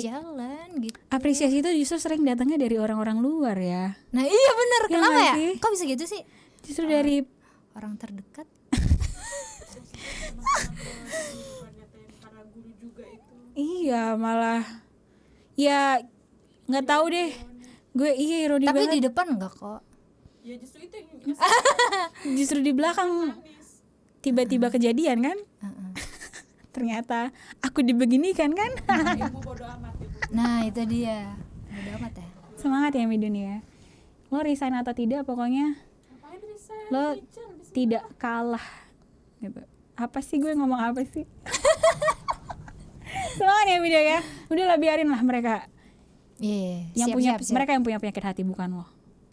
jalan gitu. Apresiasi itu justru sering datangnya dari orang-orang luar ya. Nah iya benar, kenapa ya? Sih? Kok bisa gitu sih? Justru dari orang terdekat. Iya malah ya nggak tahu deh. Gue ironi tapi banget. Di depan enggak kok. Ya justru itu yang justru di belakang tiba-tiba kejadian kan. Ternyata aku dibeginikan kan. Ibu bodo amat ibu. Nah itu dia, bodo amat ya. Semangat ya Midun ya. Lo resign atau tidak pokoknya lo tidak kalah gitu. Apa sih gue ngomong apa sih? Semangat ya Midun ya. Udahlah biarin lah mereka. Yang siap. Mereka yang punya penyakit hati bukan lo.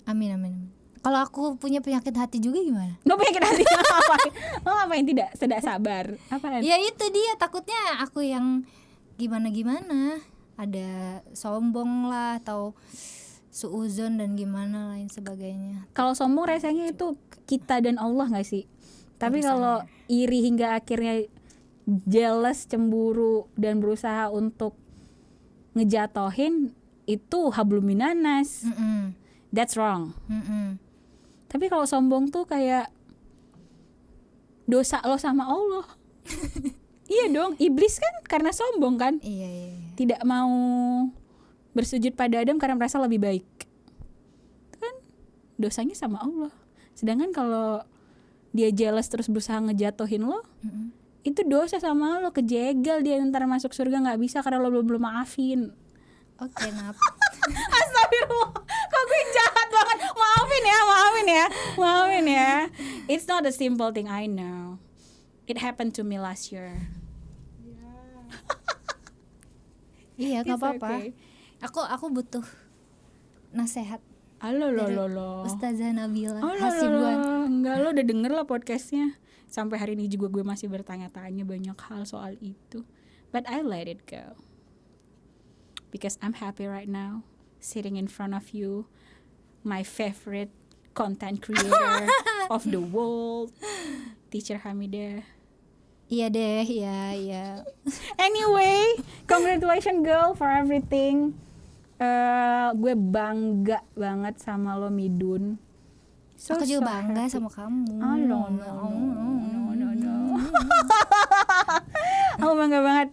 Amin. Kalau aku punya penyakit hati juga gimana? Lo penyakit hati lo ngapain tidak sabar? Apaan? Ya itu dia, takutnya aku yang gimana ada sombong lah atau suuzon dan gimana lain sebagainya. Kalau sombong rasanya itu kita dan Allah nggak sih? Tapi kalau iri hingga akhirnya jealous, cemburu dan berusaha untuk ngejatohin, itu hablum minanas. That's wrong. Tapi kalau sombong tuh kayak dosa lo sama Allah. Iya dong, iblis kan karena sombong kan. Iya. Tidak mau bersujud pada Adam karena merasa lebih baik. Itu kan dosanya sama Allah. Sedangkan kalau dia jealous terus berusaha ngejatuhin lo, itu dosa sama lo, kejegal dia ntar masuk surga nggak bisa karena lo belum maafin. Oke, Nap. Astagfirullah, kok gue jahat banget. Maafin ya. It's not a simple thing, I know. It happened to me last year. Iya, nggak apa-apa. Okay. Aku butuh nasihat. Ustazah Nabila Hasibuan. Enggak, lo udah denger lah podcastnya. Sampai hari ini juga gue masih bertanya-tanya banyak hal soal itu. But I let it go. Because I'm happy right now. Sitting in front of you. My favorite content creator of the world. Teacher Hamidah. Iya deh, iya. Anyway, congratulations girl for everything. Gue bangga banget sama lo Midun. Aku juga bangga sama kamu. No. Aku bangga banget.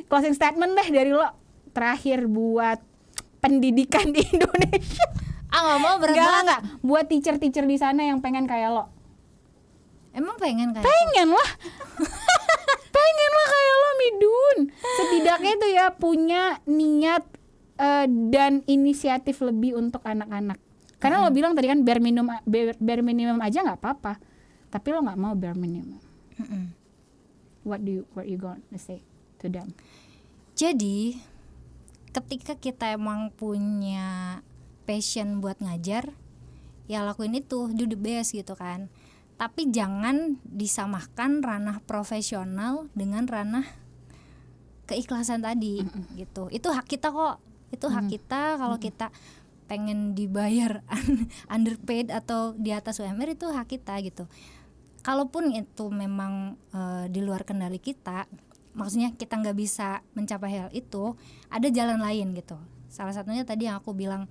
Closing statement deh dari lo terakhir buat pendidikan di Indonesia. Nggak mau Enggak. Buat teacher-teacher di sana yang pengen kayak lo. Emang pengen kayak? Pengen lah kayak lo Midun. Setidaknya itu ya punya niat dan inisiatif lebih untuk anak-anak. Karena lo bilang tadi kan bare minimum aja nggak apa-apa. Tapi lo nggak mau bare minimum. What you gonna say to them? Jadi ketika kita emang punya passion buat ngajar, ya lakuin itu, do the best gitu kan. Tapi jangan disamakan ranah profesional dengan ranah keikhlasan tadi gitu. Itu hak kita kok. Itu hak kita. Kalau kita pengen dibayar underpaid atau di atas UMR, itu hak kita gitu. Kalaupun itu memang di luar kendali kita, maksudnya kita nggak bisa mencapai hal itu, ada jalan lain gitu. Salah satunya tadi yang aku bilang,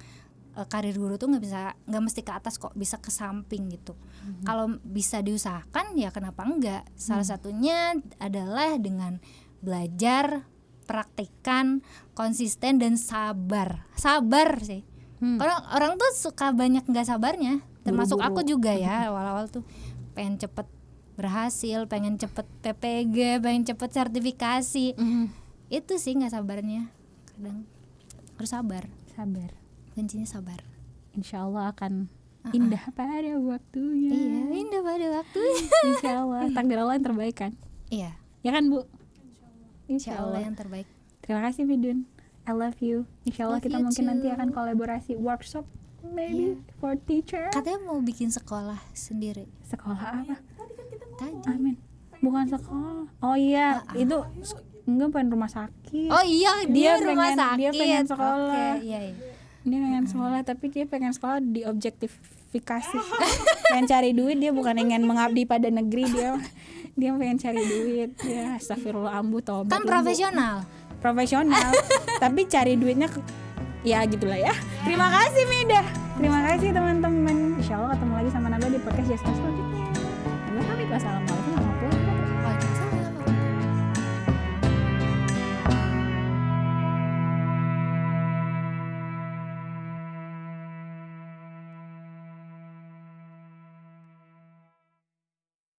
karir guru tuh nggak mesti ke atas kok, bisa ke samping gitu. Kalau bisa diusahakan ya kenapa enggak. Salah satunya adalah dengan belajar, praktikan, konsisten dan sabar sih. Orang tuh suka banyak nggak sabarnya, termasuk aku juga ya. Awal-awal tuh pengen cepet berhasil, pengen cepet PPG, pengen cepet sertifikasi. Itu sih nggak sabarnya. Kadang harus sabar. Kuncinya sabar. Insya Allah akan indah pada waktunya. Iya, indah pada waktunya. Insya Allah. Takdir Allah yang terbaik kan? Iya. Ya kan Bu? Insya Allah yang terbaik. Terima kasih Midun. I love you. Insya Allah kita mungkin nanti akan kolaborasi workshop maybe for teacher. Katanya mau bikin sekolah sendiri. Sekolah apa? Tadi. Amin. Bukan sekolah. Oh iya, itu enggak pengen rumah sakit. Oh iya, dia rumah sakit. Dia pengen sekolah. Oke, iya. Dia pengen sekolah, tapi dia pengen sekolah diobjektifikasi. Pengen cari duit, dia bukan ingin mengabdi pada negeri. Dia pengen cari duit. Ya astagfirullah, ambu tobat. Kan profesional. Tapi cari duitnya ya gitulah ya. Terima kasih Mida. Terima kasih teman-teman. Insyaallah ketemu lagi sama Nabila di podcast Jasmine selanjutnya. Wassalamualaikum